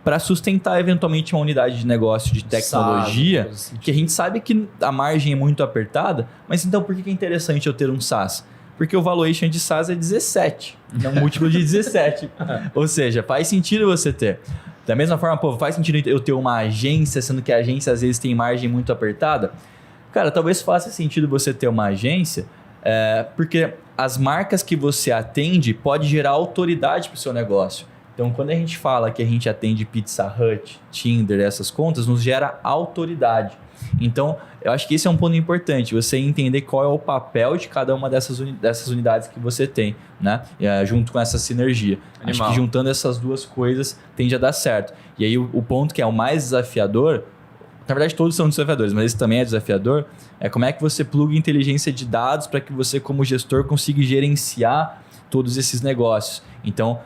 para sustentar eventualmente uma unidade de negócio de tecnologia, que a gente sabe que a margem é muito apertada, mas então por que é interessante eu ter um SaaS? Porque o valuation de SaaS é 17, é um múltiplo de 17. Ou seja, faz sentido você ter. Da mesma forma, faz sentido eu ter uma agência, sendo que a agência às vezes tem margem muito apertada? Cara, talvez faça sentido você ter uma agência, porque as marcas que você atende pode gerar autoridade para o seu negócio. Então, quando a gente fala que a gente atende Pizza Hut, Tinder, essas contas, nos gera autoridade. Então, eu acho que esse é um ponto importante, você entender qual é o papel de cada uma dessas unidades que você tem, né? Junto com essa sinergia. Animal. Acho que juntando essas duas coisas tende a dar certo. E aí, o ponto que é o mais desafiador, na verdade, todos são desafiadores, mas esse também é desafiador, é como é que você pluga inteligência de dados para que você, como gestor, consiga gerenciar todos esses negócios. Então,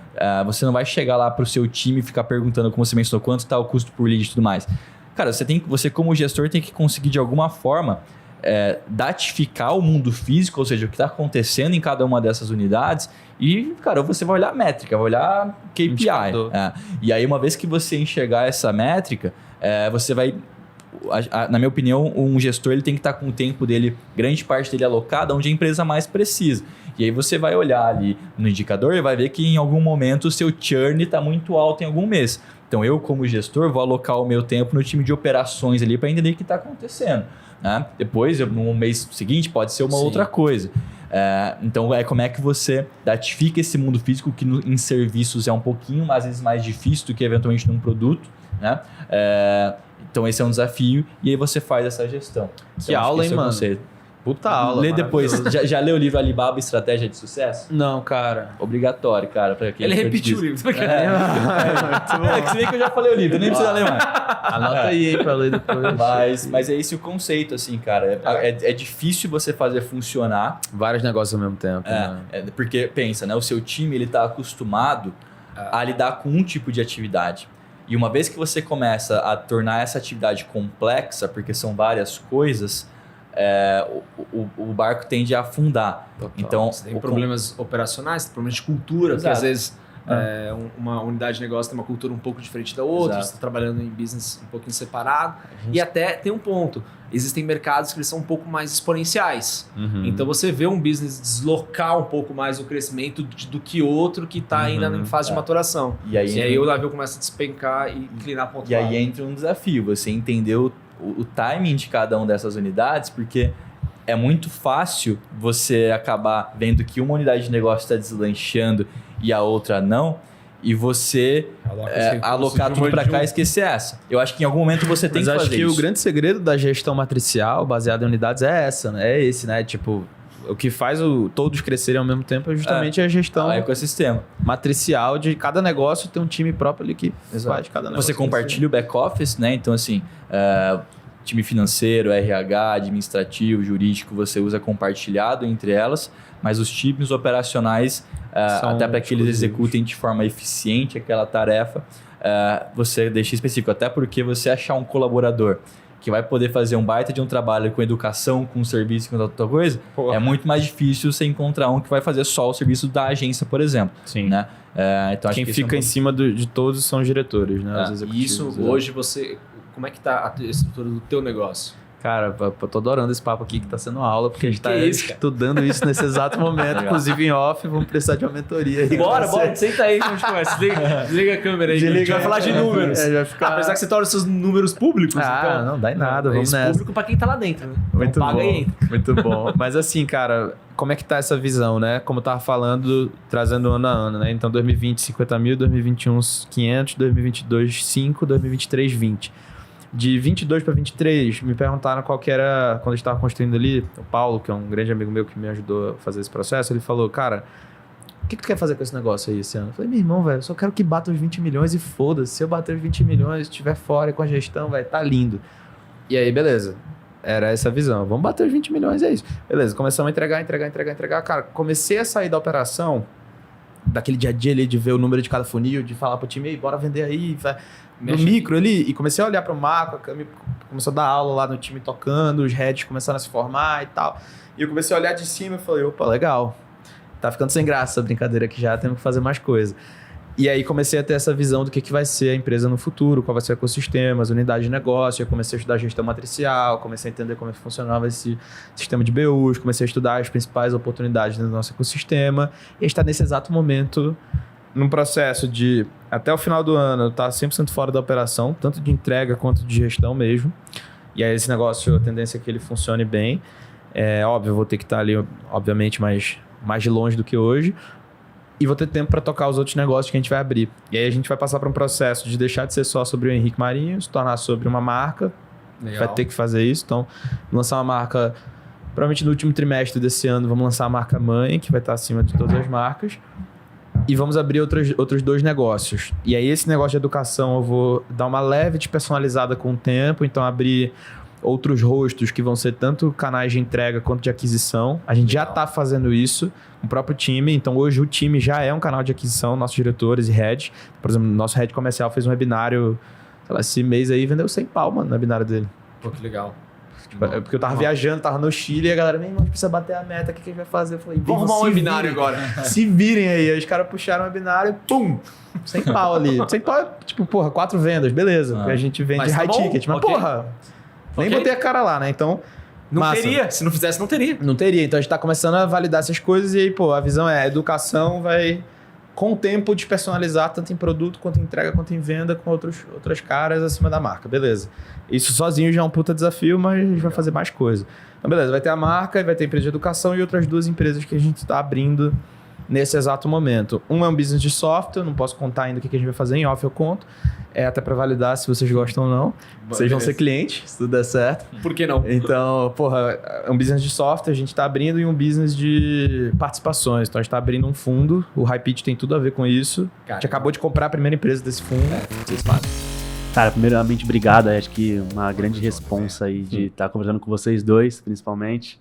você não vai chegar lá para o seu time e ficar perguntando, como você mencionou, quanto está o custo por lead e tudo mais. Cara, você como gestor tem que conseguir, de alguma forma, datificar o mundo físico, ou seja, o que está acontecendo em cada uma dessas unidades e, cara, você vai olhar métrica, vai olhar KPI. E aí, uma vez que você enxergar essa métrica, você vai... Na minha opinião, um gestor ele tem que estar com o tempo dele, grande parte dele alocado onde a empresa mais precisa. E aí você vai olhar ali no indicador e vai ver que em algum momento o seu churn está muito alto em algum mês. Então eu, como gestor, vou alocar o meu tempo no time de operações ali para entender o que está acontecendo. Né? Depois, no mês seguinte, pode ser uma outra coisa. Então, como é que você datifica esse mundo físico que em serviços é um pouquinho, às vezes, mais difícil do que eventualmente num produto, né? Então esse é um desafio e aí você faz essa gestão. Que aula, hein, mano? Puta aula. Lê depois. Já leu o livro Alibaba Estratégia de Sucesso? Não, cara. Obrigatório, cara. Pra quem Ele for repetiu o difícil. livro. Que se bem que eu já falei o livro, nem precisa ler mais. Anota aí pra ler depois. Mas é esse o conceito, assim, cara. É difícil você fazer funcionar. Vários negócios ao mesmo tempo. Né? Porque, pensa, né? O seu time, ele tá acostumado a lidar com um tipo de atividade. E uma vez que você começa a tornar essa atividade complexa, porque são várias coisas, o barco tende a afundar. Total. Então, você tem problemas operacionais, tem problemas de cultura, porque Exato. às vezes uma unidade de negócio tem uma cultura um pouco diferente da outra, Exato. você está trabalhando em business um pouquinho separado. E até tem um ponto, existem mercados que eles são um pouco mais exponenciais. Então você vê um business deslocar um pouco mais o crescimento do que outro que está ainda em fase de maturação. E aí, o navio começa a despencar e inclinar ponto E aí entra um desafio, você entender o timing de cada uma dessas unidades, porque é muito fácil você acabar vendo que uma unidade de negócio está deslanchando e a outra não, e você alocar tudo para cá e esquecer essa. Eu acho que em algum momento você tem que fazer isso. Mas acho que o grande segredo da gestão matricial baseada em unidades é essa, né? É esse, né? Tipo, o que faz todos crescerem ao mesmo tempo é justamente a gestão ecossistema matricial de cada negócio, ter um time próprio ali que faz cada negócio. Você compartilha o back-office, né? Então, assim, time financeiro, RH, administrativo, jurídico, você usa compartilhado entre elas, mas os times operacionais, até para que eles executem de forma eficiente aquela tarefa, você deixa específico. Até porque você achar um colaborador que vai poder fazer um baita de um trabalho com educação, com serviço, com outra coisa, é muito mais difícil você encontrar um que vai fazer só o serviço da agência, por exemplo. Sim. Né? Então, quem fica em cima de todos são os diretores, né? Os executivos. E isso, hoje, você... Como é que tá a estrutura do teu negócio? Cara, eu tô adorando esse papo aqui que tá sendo aula, porque a gente tá isso, estudando isso nesse exato momento, inclusive em off, vamos precisar de uma mentoria aí. Bora, senta aí que a gente começa. Desliga a câmera aí, que a gente vai falar de números. Vai ficar... Apesar que você torna os seus números públicos. Então, não dá em nada, vamos nessa. Público pra quem tá lá dentro, né? Muito então, paga bom, aí. muito bom. Mas assim, cara, como é que tá essa visão, né? Como eu tava falando, trazendo ano a ano, né? Então 2020, 50 mil, 2021, 500, 2022, 5, 2023, 20. De 22 para 23, me perguntaram qual que era, quando eu estava construindo ali, o Paulo, que é um grande amigo meu que me ajudou a fazer esse processo, ele falou, cara, o que tu quer fazer com esse negócio aí esse ano? Eu falei, meu irmão, velho, eu só quero que bata os 20 milhões e foda-se. Se eu bater os 20 milhões, estiver fora com a gestão, vai tá lindo. E aí, beleza. Era essa a visão. Vamos bater os 20 milhões, é isso. Beleza, começamos a entregar. Cara, comecei a sair da operação, daquele dia a dia ali, de ver o número de cada funil, de falar pro time, bora vender aí, vai... No micro ali, e comecei a olhar para o macro, a Cami começou a dar aula lá no time tocando, os heads começaram a se formar e tal. E eu comecei a olhar de cima e falei, opa, legal. Tá ficando sem graça essa brincadeira aqui já, temos que fazer mais coisa. E aí comecei a ter essa visão do que vai ser a empresa no futuro, qual vai ser o ecossistema, as unidades de negócio, eu comecei a estudar gestão matricial, comecei a entender como funcionava esse sistema de BUs, comecei a estudar as principais oportunidades do nosso ecossistema, e a gente está nesse exato momento num processo de, até o final do ano, estar 100% fora da operação, tanto de entrega quanto de gestão mesmo. E aí esse negócio, a tendência é que ele funcione bem. É óbvio, eu vou ter que estar ali, obviamente, mais de longe do que hoje. E vou ter tempo para tocar os outros negócios que a gente vai abrir. E aí a gente vai passar para um processo de deixar de ser só sobre o Henrique Marinho, se tornar sobre uma marca. Legal. Vai ter que fazer isso. Então, lançar uma marca, provavelmente no último trimestre desse ano, vamos lançar a marca mãe, que vai estar acima de todas as marcas. E vamos abrir outros 2 negócios. E aí esse negócio de educação eu vou dar uma leve despersonalizada com o tempo. Então abrir outros rostos que vão ser tanto canais de entrega quanto de aquisição. A gente já está fazendo isso com o próprio time. Então hoje o time já é um canal de aquisição, nossos diretores e heads. Por exemplo, nosso head comercial fez um webinário, sei lá, esse mês aí vendeu 100 pau, mano, no webinário dele. Pô, que legal. É porque eu tava viajando, tava no Chile e a galera, meu irmão, a gente precisa bater a meta, o que a gente vai fazer? Eu falei, vamos arrumar um webinário agora. Se virem aí. Aí os caras puxaram o webinário e pum! 100 pau ali. 100 pau é tipo, porra, 4 vendas, beleza. Porque a gente vende high ticket. Mas porra, nem botei a cara lá, né? Então, não massa. teria. Se não fizesse, não teria. Não teria. Então a gente tá começando a validar essas coisas e aí, pô, a visão é a educação vai, com o tempo, despersonalizar tanto em produto, quanto em entrega, quanto em venda, com outras caras acima da marca. Beleza. Isso sozinho já é um puta desafio, mas a gente vai fazer mais coisa. Então, beleza. Vai ter a marca, vai ter a empresa de educação e outras 2 empresas que a gente tá abrindo nesse exato momento. Um é um business de software, não posso contar ainda o que a gente vai fazer, em off eu conto. Até para validar se vocês gostam ou não. Vocês vão ser clientes, se tudo der certo. Por que não? Então, é um business de software, a gente tá abrindo, e um business de participações. Então a gente tá abrindo um fundo, o HiPitch tem tudo a ver com isso. A gente acabou de comprar a primeira empresa desse fundo. Vocês fazem. Cara, primeiramente, obrigado. Acho que uma grande responsa aí de estar conversando com vocês dois, principalmente.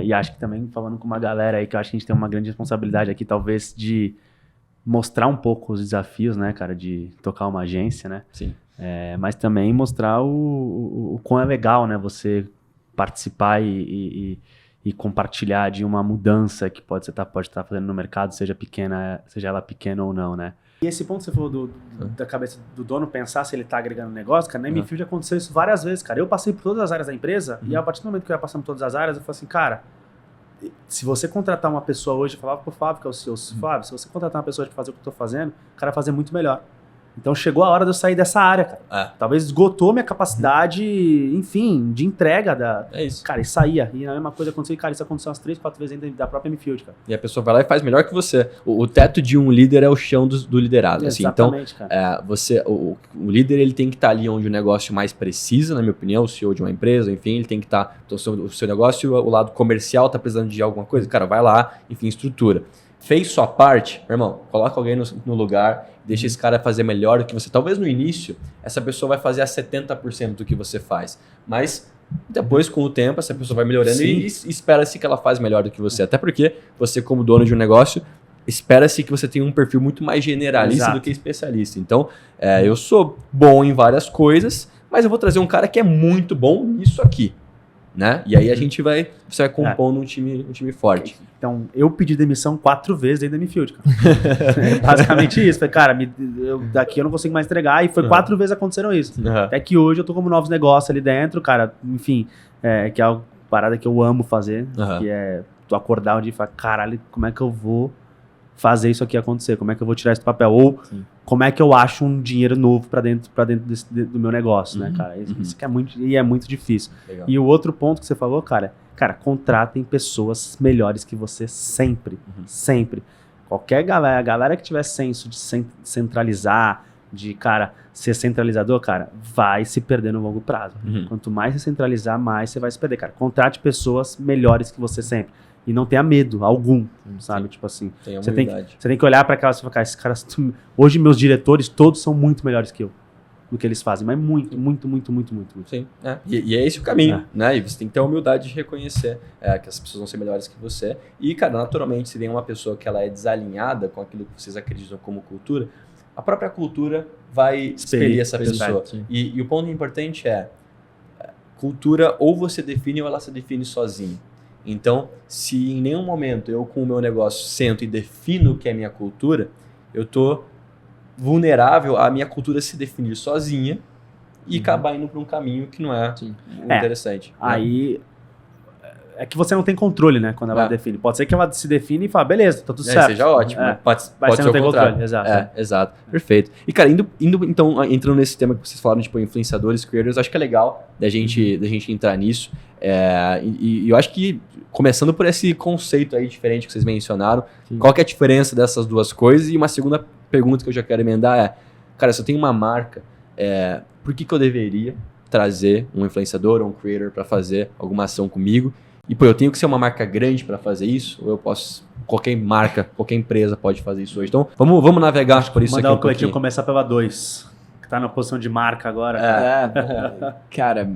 E acho que também falando com uma galera aí, que eu acho que a gente tem uma grande responsabilidade aqui, talvez, de mostrar um pouco os desafios, né, cara, de tocar uma agência, né? Sim. Mas também mostrar o quão é legal, né, você participar e compartilhar de uma mudança que pode estar fazendo no mercado, seja ela pequena ou não, né? E esse ponto que você falou da cabeça do dono pensar se ele tá agregando negócio, cara, na M-Field aconteceu isso várias vezes, cara. Eu passei por todas as áreas da empresa e a partir do momento que eu ia passando por todas as áreas, eu falei assim, cara, se você contratar uma pessoa hoje, eu falava pro Fábio, que é o CEO, Fábio, se você contratar uma pessoa para fazer o que eu tô fazendo, o cara vai fazer muito melhor. Então chegou a hora de eu sair dessa área, cara. Talvez esgotou minha capacidade, enfim, de entrega É isso. Cara, e saía. E a mesma coisa aconteceu, cara, isso aconteceu umas 3, 4 vezes dentro da própria M-Field, cara. E a pessoa vai lá e faz melhor que você. O teto de um líder é o chão do liderado. Assim. Exatamente, então, cara. O líder ele tem que estar ali onde o negócio mais precisa, na minha opinião, o CEO de uma empresa, enfim, ele tem que estar. Então, o seu negócio, o lado comercial está precisando de alguma coisa, cara, vai lá, enfim, estrutura. Fez sua parte, meu irmão, coloca alguém no lugar, deixa esse cara fazer melhor do que você. Talvez no início, essa pessoa vai fazer a 70% do que você faz. Mas depois, com o tempo, essa pessoa vai melhorando e espera-se que ela faz melhor do que você. Até porque você, como dono de um negócio, espera-se que você tenha um perfil muito mais generalista do que especialista. Então, eu sou bom em várias coisas, mas eu vou trazer um cara que é muito bom nisso aqui. Né? E aí você vai compondo um time forte. Então, eu pedi demissão 4 vezes dentro da M-Field, cara. Basicamente isso. Falei, cara, daqui eu não consigo mais entregar. E foi 4 vezes aconteceram isso. Até que hoje eu tô como novos negócios ali dentro, cara. Enfim, que é uma parada que eu amo fazer. Que é tu acordar um dia e falar, caralho, como é que eu vou fazer isso aqui acontecer? Como é que eu vou tirar esse papel? Ou como é que eu acho um dinheiro novo pra dentro do meu negócio, né, cara? Isso que é muito difícil. Legal. E o outro ponto que você falou, cara, contratem pessoas melhores que você sempre. Sempre. Qualquer galera que tiver senso de centralizar, de, cara, ser centralizador, cara, vai se perder no longo prazo. Quanto mais você centralizar, mais você vai se perder, cara. Contrate pessoas melhores que você sempre. E não tenha medo algum, sabe? Tipo assim, você tem que olhar para aquelas e falar, cara, esses caras, hoje meus diretores todos são muito melhores que eu, do que eles fazem, mas muito. Sim, e é esse o caminho, né? E você tem que ter a humildade de reconhecer que as pessoas vão ser melhores que você. E, cara, naturalmente, se vem uma pessoa que ela é desalinhada com aquilo que vocês acreditam como cultura, a própria cultura vai expelir essa pessoa. E o ponto importante é, cultura ou você define ou ela se define sozinha. Então, se em nenhum momento eu com o meu negócio sento e defino o que é minha cultura, eu tô vulnerável à minha cultura se definir sozinha e acabar indo para um caminho que não é interessante. Aí é que você não tem controle, né, quando ela define. Pode ser que ela se define e fala, beleza, tá tudo certo. Seja ótimo, pode ser o contrário. Exato. Perfeito. E, cara, entrando nesse tema que vocês falaram, tipo, influenciadores, creators, acho que é legal da gente entrar nisso. E eu acho que, começando por esse conceito aí diferente que vocês mencionaram, qual que é a diferença dessas duas coisas? E uma segunda pergunta que eu já quero emendar é, cara, se eu tenho uma marca, por que eu deveria trazer um influenciador ou um creator para fazer alguma ação comigo? E, eu tenho que ser uma marca grande para fazer isso? Ou eu posso... Qualquer marca, qualquer empresa pode fazer isso hoje. Então, vamos navegar por isso aqui um pouquinho. Mandar o Cleitinho começar pela 2, que tá na posição de marca agora. Cara,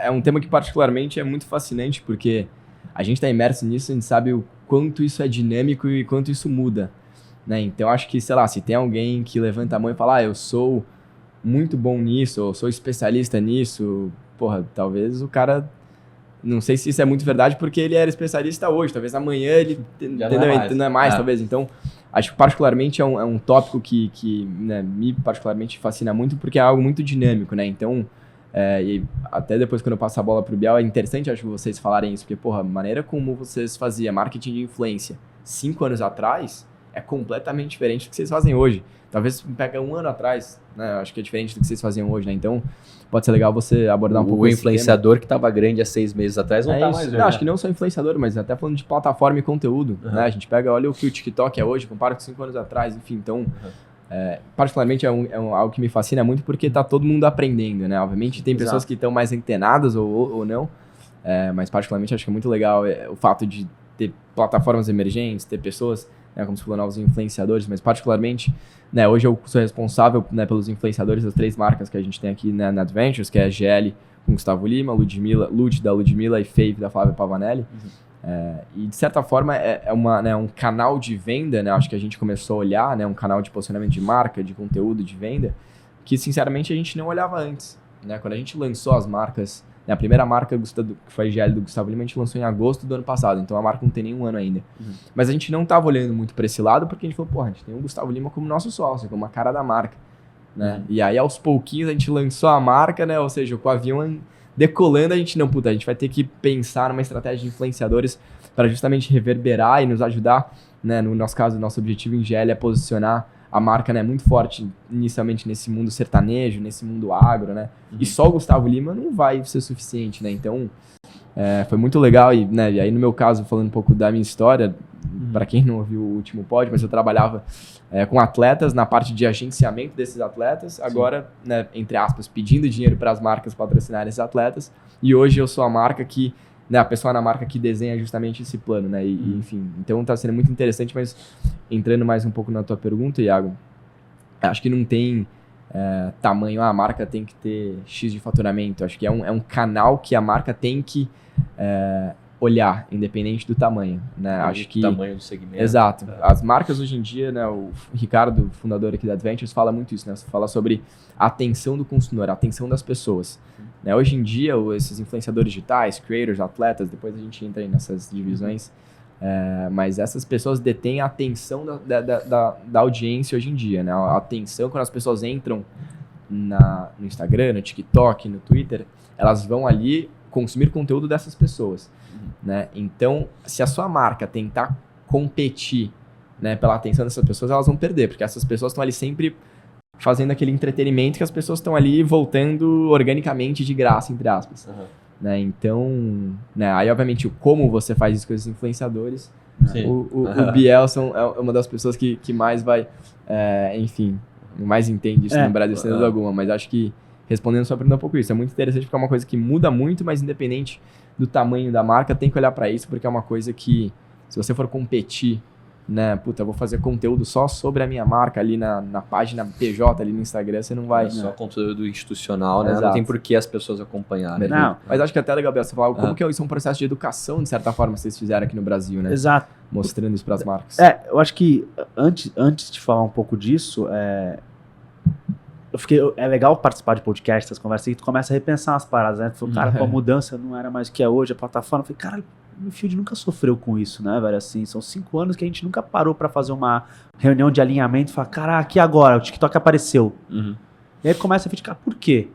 é um tema que particularmente é muito fascinante, porque a gente tá imerso nisso, a gente sabe o quanto isso é dinâmico e quanto isso muda, né? Então, acho que, sei lá, se tem alguém que levanta a mão e fala, eu sou muito bom nisso, ou sou especialista nisso, porra, talvez o cara... Não sei se isso é muito verdade, porque ele era especialista hoje. Talvez amanhã ele não é mais, talvez. Então, acho que particularmente é um tópico que né, me particularmente fascina muito, porque é algo muito dinâmico, né? Então, e até depois quando eu passo a bola pro Biel, é interessante, acho que vocês falarem isso, porque, porra, a maneira como vocês faziam marketing de influência 5 anos atrás é completamente diferente do que vocês fazem hoje. Talvez pega um ano atrás, né? Acho que é diferente do que vocês faziam hoje, né? Então, pode ser legal você abordar um pouco o influenciador que estava grande há 6 meses atrás não tá mais. Não, acho que não só influenciador, mas até falando de plataforma e conteúdo, né? A gente olha o que o TikTok é hoje, compara com 5 anos atrás, enfim, então... particularmente é algo que me fascina muito porque tá todo mundo aprendendo, né? Obviamente tem pessoas que estão mais antenadas ou não, mas particularmente acho que é muito legal o fato de ter plataformas emergentes, ter pessoas, né, como você falou, novos influenciadores, mas particularmente, né, hoje eu sou responsável, né, pelos influenciadores das 3 marcas que a gente tem aqui, né, na Adventures, que é a GL com Gustavo Lima, Lud da Ludmilla e Fave da Flávia Pavanelli. E de certa forma é um canal de venda, né? Acho que a gente começou a olhar, né? Um canal de posicionamento de marca, de conteúdo, de venda, que sinceramente a gente não olhava antes, né? Quando a gente lançou as marcas, né? A primeira marca que foi a GL do Gustavo Lima, a gente lançou em agosto do ano passado, então a marca não tem nenhum ano ainda. Mas a gente não estava olhando muito para esse lado porque a gente falou, a gente tem o Gustavo Lima como nosso sócio, como a cara da marca, né? E aí aos pouquinhos a gente lançou a marca, né? Ou seja, com o avião decolando, a gente vai ter que pensar numa estratégia de influenciadores para justamente reverberar e nos ajudar, né? No nosso caso, o nosso objetivo em GL é posicionar a marca, né, muito forte inicialmente nesse mundo sertanejo, nesse mundo agro, né? E só o Gustavo Lima não vai ser suficiente, né? Então, foi muito legal e, né, e aí no meu caso, falando um pouco da minha história, para quem não ouviu o último pod, mas eu trabalhava com atletas na parte de agenciamento desses atletas, agora, né, entre aspas, pedindo dinheiro para as marcas patrocinarem esses atletas, e hoje eu sou a marca que, né, a pessoa na marca que desenha justamente esse plano, né, e enfim, então tá sendo muito interessante, mas entrando mais um pouco na tua pergunta, Iago, acho que não tem tamanho, a marca tem que ter X de faturamento, acho que é um canal que a marca tem que olhar, independente do tamanho, né? Acho que tamanho do segmento. Exato. As marcas hoje em dia, né? O Ricardo, fundador aqui da Adventures, fala muito isso, né? Fala sobre a atenção do consumidor, a atenção das pessoas. Né? Hoje em dia, esses influenciadores digitais, creators, atletas, depois a gente entra aí nessas divisões, mas essas pessoas detêm a atenção da audiência hoje em dia, né? A atenção quando as pessoas entram no Instagram, no TikTok, no Twitter, elas vão ali consumir conteúdo dessas pessoas. Né? Então, se a sua marca tentar competir, né, pela atenção dessas pessoas, elas vão perder, porque essas pessoas estão ali sempre fazendo aquele entretenimento que as pessoas estão ali voltando organicamente de graça, entre aspas. Né? Então, né, aí obviamente como você faz isso com esses influenciadores, o Bielson é uma das pessoas que mais vai, enfim, mais entende isso no Brasil, sem dúvida alguma, mas acho que respondendo sua pergunta um pouco isso, é muito interessante porque é uma coisa que muda muito, mas independente do tamanho da marca, tem que olhar para isso, porque é uma coisa que, se você for competir, né, eu vou fazer conteúdo só sobre a minha marca ali na página PJ, ali no Instagram, você não vai... Só conteúdo institucional, né? Exato. Não tem por que as pessoas acompanharem. Não. Mas acho que até é legal, Biel, você falar como que isso é um processo de educação, de certa forma, que vocês fizeram aqui no Brasil, né? Exato. Mostrando isso para as marcas. Eu acho que, antes de falar um pouco disso, é legal participar de podcasts, essas conversas, e tu começa a repensar as paradas, né? Tu falou, cara, a mudança não era mais o que é hoje, a plataforma. Eu falei, cara, o Field nunca sofreu com isso, né, velho? Assim, são 5 anos que a gente nunca parou pra fazer uma reunião de alinhamento e falar, caraca, e agora? O TikTok apareceu. E aí começa a ficar, por quê?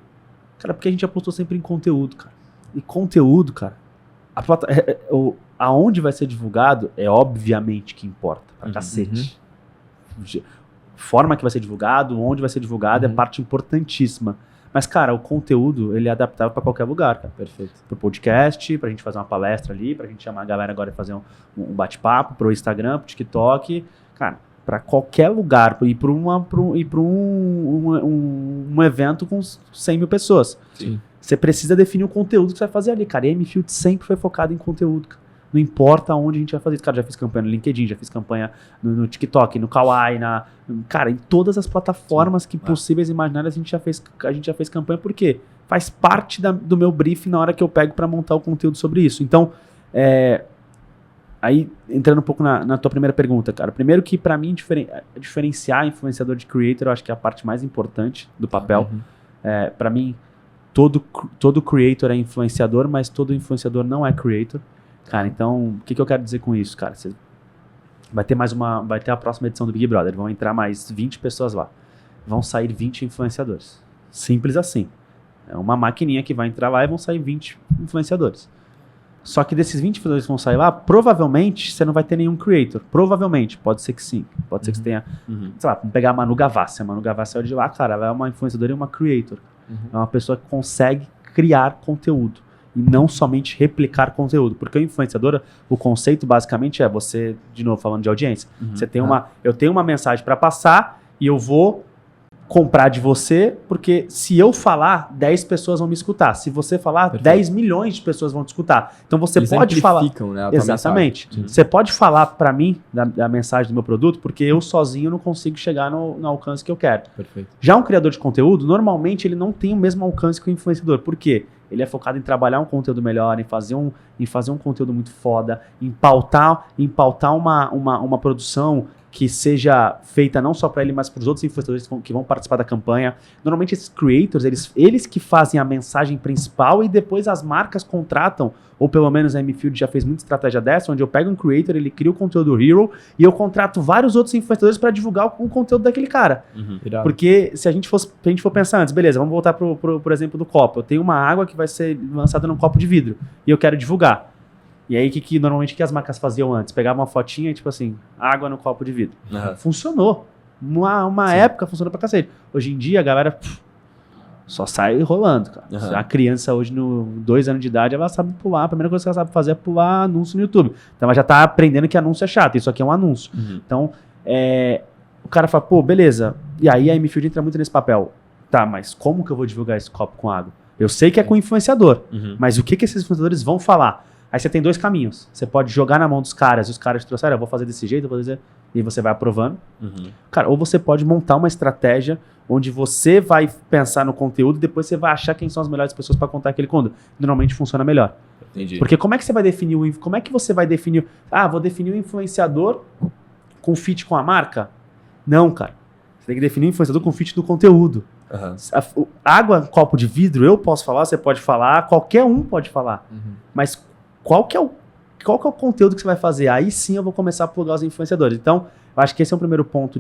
Cara, porque a gente apostou sempre em conteúdo, cara. E conteúdo, cara, aonde vai ser divulgado é obviamente que importa, pra cacete. Forma que vai ser divulgado, onde vai ser divulgado, é parte importantíssima. Mas, cara, o conteúdo, ele é adaptável para qualquer lugar, cara. Perfeito. Pro podcast, pra gente fazer uma palestra ali, pra gente chamar a galera agora e fazer um bate-papo, pro Instagram, pro TikTok. Cara, pra qualquer lugar, ir pra um evento com 100 mil pessoas. Sim. Você precisa definir o conteúdo que você vai fazer ali, cara. E a M-Field sempre foi focado em conteúdo, cara. Não importa onde a gente vai fazer isso. Cara, já fiz campanha no LinkedIn, já fiz campanha no TikTok, no Kawaii, cara, em todas as plataformas possíveis e imaginárias a gente já fez campanha, porque faz parte do meu briefing na hora que eu pego para montar o conteúdo sobre isso. Então, aí, entrando um pouco na tua primeira pergunta, cara. Primeiro que, para mim, diferenciar influenciador de creator, eu acho que é a parte mais importante do papel. Para mim, todo creator é influenciador, mas todo influenciador não é creator. Cara, então, o que eu quero dizer com isso, cara? Vai ter a próxima edição do Big Brother, vão entrar mais 20 pessoas lá. Vão sair 20 influenciadores. Simples assim. É uma maquininha que vai entrar lá e vão sair 20 influenciadores. Só que desses 20 influenciadores que vão sair lá, provavelmente você não vai ter nenhum creator. Provavelmente. Pode ser que sim. Pode ser que você tenha... Sei lá, vamos pegar a Manu Gavassi. A Manu Gavassi é de lá, cara, ela é uma influenciadora e uma creator. É uma pessoa que consegue criar conteúdo. E não somente replicar conteúdo. Porque o influenciador, o conceito basicamente é você, de novo, falando de audiência. Você tem eu tenho uma mensagem para passar e eu vou comprar de você, porque se eu falar, 10 pessoas vão me escutar. Se você falar, 10 milhões de pessoas vão te escutar. Então você Eles pode falar... né, a tua Exatamente. Você pode falar para mim da mensagem do meu produto, porque eu sozinho não consigo chegar no alcance que eu quero. Perfeito. Já um criador de conteúdo, normalmente ele não tem o mesmo alcance que o influenciador. Por quê? Ele é focado em trabalhar um conteúdo melhor, em fazer um conteúdo muito foda, em pautar uma produção que seja feita não só para ele, mas para os outros influenciadores que vão participar da campanha. Normalmente esses creators, eles que fazem a mensagem principal e depois as marcas contratam, ou pelo menos a M-Field já fez muita estratégia dessa, onde eu pego um creator, ele cria o conteúdo hero e eu contrato vários outros influenciadores para divulgar o conteúdo daquele cara. Porque se a gente for pensar antes, beleza, vamos voltar por exemplo do copo. Eu tenho uma água que vai ser lançada num copo de vidro e eu quero divulgar. E aí, normalmente o que as marcas faziam antes? Pegavam uma fotinha e, tipo assim, água no copo de vidro. Funcionou. Uma época funcionou pra cacete. Hoje em dia, a galera só sai rolando, cara. A criança hoje, 2 anos de idade, ela sabe pular. A primeira coisa que ela sabe fazer é pular anúncio no YouTube. Então, ela já tá aprendendo que anúncio é chato. Isso aqui é um anúncio. Então, o cara fala, pô, beleza. E aí, a M-Field entra muito nesse papel. Tá, mas como que eu vou divulgar esse copo com água? Eu sei que é com influenciador. Mas o que esses influenciadores vão falar? Aí você tem 2 caminhos. Você pode jogar na mão dos caras e os caras te trouxeram, eu vou fazer desse jeito, eu vou fazer... E você vai aprovando. Cara, ou você pode montar uma estratégia onde você vai pensar no conteúdo e depois você vai achar quem são as melhores pessoas para contar aquele conteúdo. Normalmente funciona melhor. Entendi. Porque como é que você vai definir como é que você vai definir... vou definir o influenciador com fit com a marca? Não, cara. Você tem que definir o influenciador com fit do conteúdo. Água, copo de vidro, eu posso falar, você pode falar, qualquer um pode falar. Mas qual que é o conteúdo que você vai fazer? Aí sim eu vou começar a plugar os influenciadores. Então, eu acho que esse é o primeiro ponto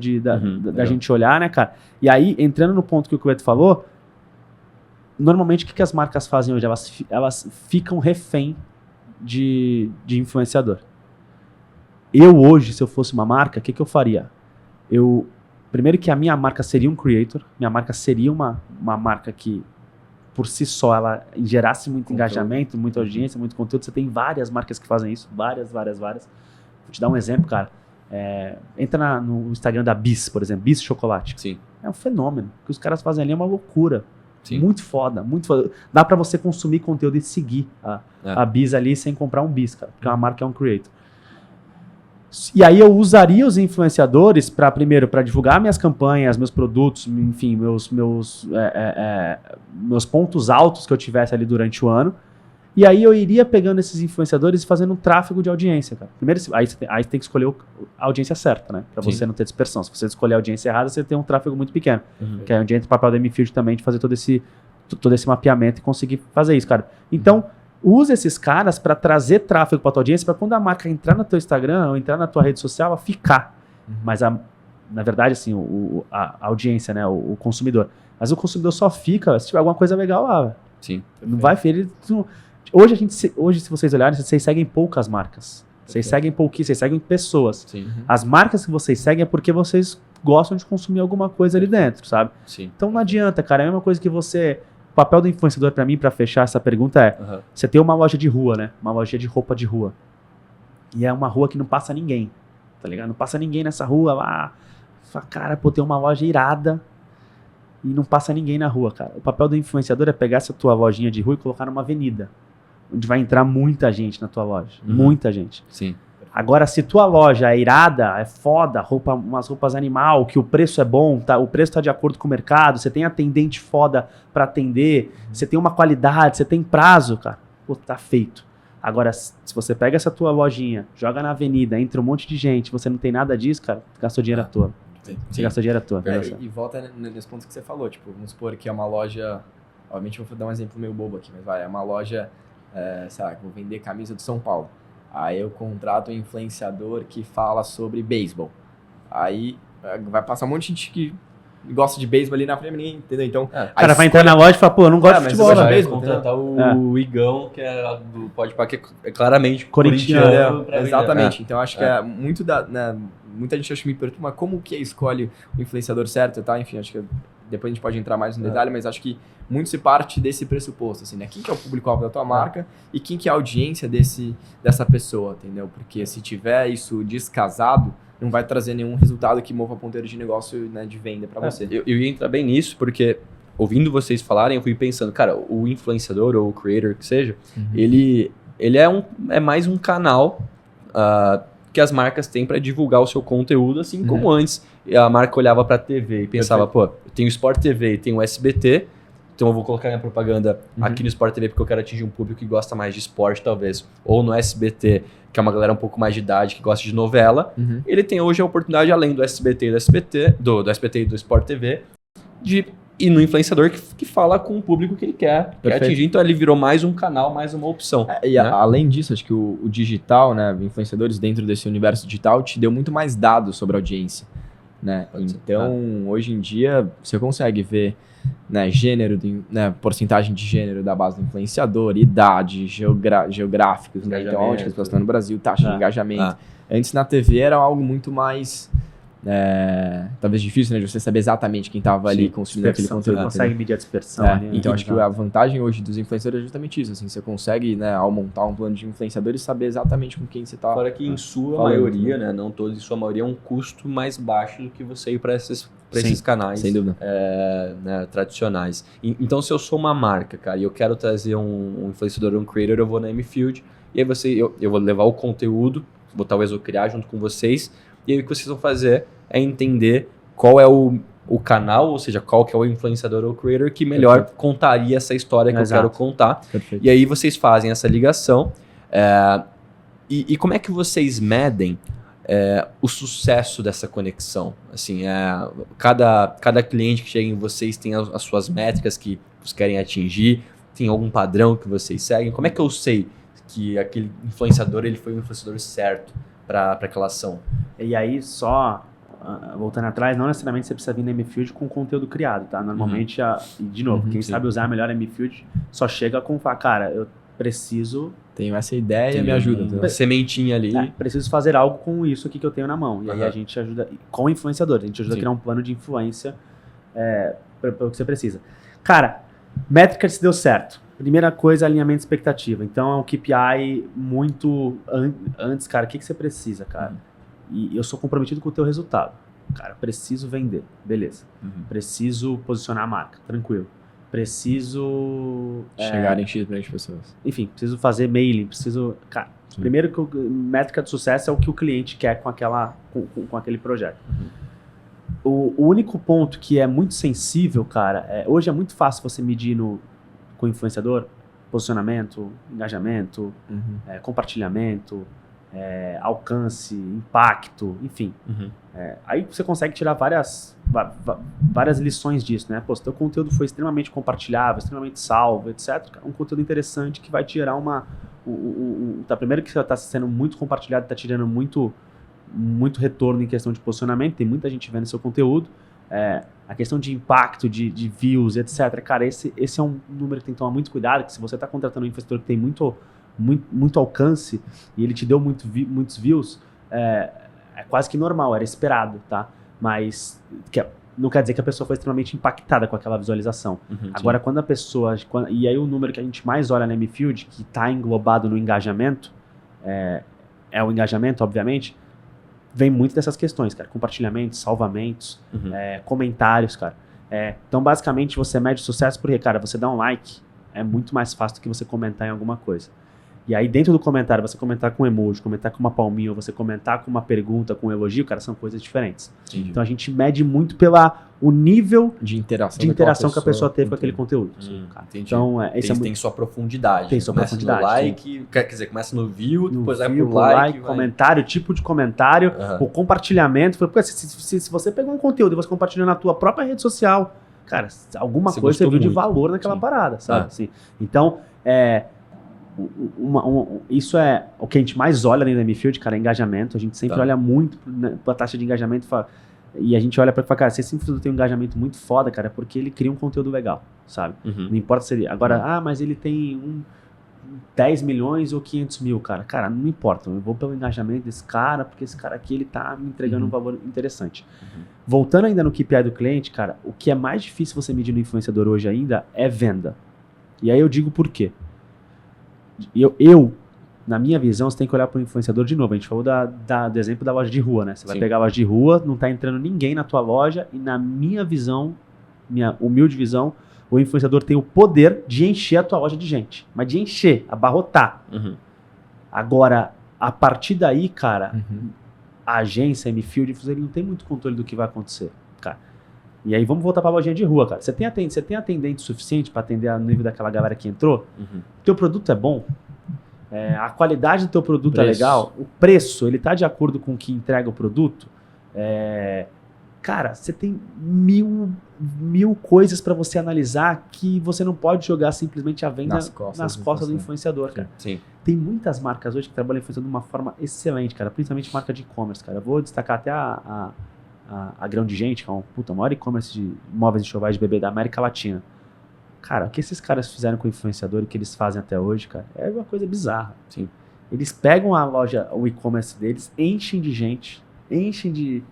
da gente olhar, né, cara? E aí, entrando no ponto que o Cleto falou, normalmente o que as marcas fazem hoje? Elas ficam refém de influenciador. Eu hoje, se eu fosse uma marca, o que eu faria? Primeiro que a minha marca seria um creator, minha marca seria uma marca que por si só, ela gerasse muito engajamento, muita audiência, muito conteúdo. Você tem várias marcas que fazem isso, várias. Vou te dar um exemplo, cara. Entra no Instagram da Bis, por exemplo, Bis Chocolate. Sim. É um fenômeno. O que os caras fazem ali é uma loucura. Sim. Muito foda, muito foda. Dá pra você consumir conteúdo e seguir a Bis ali sem comprar um Bis, cara. Porque uma marca é um creator. E aí eu usaria os influenciadores primeiro para divulgar minhas campanhas, meus produtos, enfim, meus pontos altos que eu tivesse ali durante o ano. E aí eu iria pegando esses influenciadores e fazendo um tráfego de audiência, cara. Primeiro, aí você tem que escolher a audiência certa, né? Para você não ter dispersão. Se você escolher a audiência errada, você tem um tráfego muito pequeno. Que é onde entra o papel da M-Field também de fazer todo esse mapeamento e conseguir fazer isso, cara. Então, usa esses caras para trazer tráfego para tua audiência, para quando a marca entrar no teu Instagram ou entrar na tua rede social, ela ficar. Mas, na verdade, assim, a audiência, né, o consumidor. Mas o consumidor só fica se tiver alguma coisa legal lá. Véio. Sim. Não vai ver. Hoje, se vocês olharem, vocês seguem poucas marcas. Vocês seguem pouquinho, vocês seguem pessoas. Sim. As marcas que vocês seguem é porque vocês gostam de consumir alguma coisa ali dentro, sabe? Sim. Então não adianta, cara. É a mesma coisa que você... O papel do influenciador pra mim, pra fechar essa pergunta é... Você tem uma loja de rua, né? Uma loja de roupa de rua. E é uma rua que não passa ninguém, tá ligado? Não passa ninguém nessa rua lá. Fala, cara, pô, tem uma loja irada e não passa ninguém na rua, cara. O papel do influenciador é pegar essa tua lojinha de rua e colocar numa avenida, onde vai entrar muita gente na tua loja. Muita gente. Sim. Agora, se tua loja é irada, é foda, umas roupas animal, que o preço é bom, tá, o preço tá de acordo com o mercado, você tem atendente foda pra atender, você tem uma qualidade, você tem prazo, cara, pô, tá feito. Agora, se você pega essa tua lojinha, joga na avenida, entra um monte de gente, você não tem nada disso, cara, gastou dinheiro à toa. Você gastou dinheiro à toa. E volta nesse ponto que você falou, tipo, vamos supor que é uma loja, obviamente eu vou dar um exemplo meio bobo aqui, mas é uma loja, sei lá, que vou vender camisa do São Paulo. Aí eu contrato um influenciador que fala sobre beisebol. Aí vai passar um monte de gente que gosta de beisebol ali na frente, ninguém entendeu? Então, o cara vai entrar na loja e fala, pô, eu não gosto de futebol. Vai beisebol, contratar o Igão, que é do Podpah, que é claramente corintiano. Exatamente. Então, acho que é muito né, muita gente acha que me pergunta, mas como que escolhe o influenciador certo e tal? Enfim, acho que depois a gente pode entrar mais no detalhe, mas acho que muito se parte desse pressuposto, assim, né? Quem que é o público-alvo da tua marca e quem que é a audiência dessa pessoa, entendeu? Porque se tiver isso descasado, não vai trazer nenhum resultado que mova ponteiro de negócio, né, de venda para você. Eu ia entrar bem nisso, porque ouvindo vocês falarem, eu fui pensando, cara, o influenciador ou o creator que seja, ele é mais um canal que as marcas têm para divulgar o seu conteúdo, assim como antes a marca olhava para a TV e pensava, pô, eu tenho o Sport TV e tenho o SBT, então eu vou colocar minha propaganda aqui no Sport TV porque eu quero atingir um público que gosta mais de esporte, talvez. Ou no SBT, que é uma galera um pouco mais de idade, que gosta de novela. Ele tem hoje a oportunidade, além do SBT e do SBT e do Sport TV, de ir no influenciador que fala com o público que ele quer atingir. Então ele virou mais um canal, mais uma opção. Além disso, acho que o digital, né, influenciadores dentro desse universo digital, te deu muito mais dados sobre a audiência. Né? Então, hoje em dia, você consegue ver, né, porcentagem de gênero da base do influenciador, idade, geográficos, né? Então, onde as pessoas estão no Brasil, taxa de engajamento. Antes na TV era algo muito mais, talvez difícil, né, de você saber exatamente quem estava ali consumindo aquele conteúdo. Você consegue medir a dispersão. Então, acho que a vantagem hoje dos influenciadores é justamente isso. Assim, você consegue, né, ao montar um plano de influenciadores, saber exatamente com quem você está. Fora que em sua maioria, né, não todos, em sua maioria, é um custo mais baixo do que você ir para esses canais, sem dúvida. Né, tradicionais. Então, se eu sou uma marca, cara, e eu quero trazer um influenciador, um creator, eu vou na M-Field, e aí eu vou levar o conteúdo, talvez eu criar junto com vocês, e aí o que vocês vão fazer é entender qual é o canal, ou seja, qual que é o influenciador ou creator que melhor contaria essa história que eu quero contar. Perfeito. E aí vocês fazem essa ligação. E como é que vocês medem o sucesso dessa conexão? Assim, cada cliente que chega em vocês tem as suas métricas que vocês querem atingir, tem algum padrão que vocês seguem? Como é que eu sei que aquele influenciador ele foi o influenciador certo para aquela ação? E aí, só voltando atrás, não necessariamente você precisa vir na M-Field com conteúdo criado, tá? Normalmente, de novo, quem sabe usar melhor a M-Field só chega com falar, cara, eu preciso... Tenho essa ideia, me ajuda. Uma sementinha ali. Preciso fazer algo com isso aqui que eu tenho na mão. E aí a gente ajuda, com influenciadores, a gente ajuda a criar um plano de influência para o que você precisa. Cara, métrica se deu certo. Primeira coisa, alinhamento de expectativa. Então, é um KPI muito antes, cara, o que você precisa, cara? E eu sou comprometido com o teu resultado. Cara, preciso vender, beleza. Preciso posicionar a marca, tranquilo. Preciso... chegar em X milhões de pessoas. Enfim, preciso fazer mailing, preciso... Cara, primeiro que métrica de sucesso é o que o cliente quer com aquele projeto. O único ponto que é muito sensível, cara, hoje é muito fácil você medir com o influenciador, posicionamento, engajamento, compartilhamento, alcance, impacto, enfim. Aí você consegue tirar várias lições disso, né? Pô, se teu conteúdo foi extremamente compartilhável, extremamente salvo, etc. Um conteúdo interessante que vai tirar primeiro que está sendo muito compartilhado, está tirando muito retorno em questão de posicionamento, tem muita gente vendo seu conteúdo. A questão de impacto, de views, etc. Cara, esse é um número que tem que tomar muito cuidado, que se você está contratando um influenciador que tem muito alcance e ele te deu muitos views, é quase que normal, era esperado, tá? Mas não quer dizer que a pessoa foi extremamente impactada com aquela visualização. Agora, quando a pessoa... E aí o número que a gente mais olha na M-Field, que está englobado no engajamento, é o engajamento, obviamente, vem muito dessas questões, cara. Compartilhamentos, salvamentos, comentários, cara. Então, basicamente, você mede sucesso porque, cara, você dá um like, é muito mais fácil do que você comentar em alguma coisa. E aí, dentro do comentário, você comentar com emoji, comentar com uma palminha, ou você comentar com uma pergunta, com um elogio, cara, são coisas diferentes. Então, a gente mede muito o nível de interação que a pessoa teve com aquele conteúdo. Então, tem sua profundidade. Tem sua profundidade. No like, quer dizer, começa no view, depois vai pro like, comentário, tipo de comentário, o compartilhamento. Porque se você pegou um conteúdo e você compartilhou na tua própria rede social, cara, alguma coisa você viu de valor naquela parada, sabe? Assim, então, isso é o que a gente mais olha dentro da M-Field, cara, é engajamento. A gente sempre olha muito para a taxa de engajamento e fala, E a gente olha pra ele e fala, cara, se esse influenciador tem um engajamento muito foda, cara, é porque ele cria um conteúdo legal, sabe? Não importa se ele... Agora, mas ele tem 10 milhões ou 500 mil, cara. Cara, não importa. Eu vou pelo engajamento desse cara, porque esse cara aqui, ele tá me entregando um valor interessante. Voltando ainda no KPI do cliente, cara, o que é mais difícil você medir no influenciador hoje ainda é venda. E aí eu digo por quê. Na minha visão, você tem que olhar para o influenciador de novo. A gente falou do exemplo da loja de rua, né? Você vai pegar a loja de rua, não está entrando ninguém na tua loja e na minha visão, minha humilde visão, o influenciador tem o poder de encher a tua loja de gente. Mas de encher, abarrotar. Agora, a partir daí, cara, a agência, M-Field, ele não tem muito controle do que vai acontecer, cara. E aí vamos voltar para a lojinha de rua, cara. Você tem atendente suficiente para atender ao nível daquela galera que entrou? Teu produto é bom? A qualidade do teu produto é legal? O preço, ele tá de acordo com o que entrega o produto? Cara, você tem mil coisas para você analisar que você não pode jogar simplesmente a venda nas costas do influenciador, cara. Sim. Tem muitas marcas hoje que trabalham influenciando de uma forma excelente, cara. Principalmente marca de e-commerce, cara. Eu vou destacar até a Grão de Gente, que é o maior e-commerce de móveis e enxovais de bebê da América Latina. Cara, o que esses caras fizeram com o influenciador e o que eles fazem até hoje, cara, é uma coisa bizarra. Sim. Eles pegam a loja, o e-commerce deles, enchem de gente, enchem de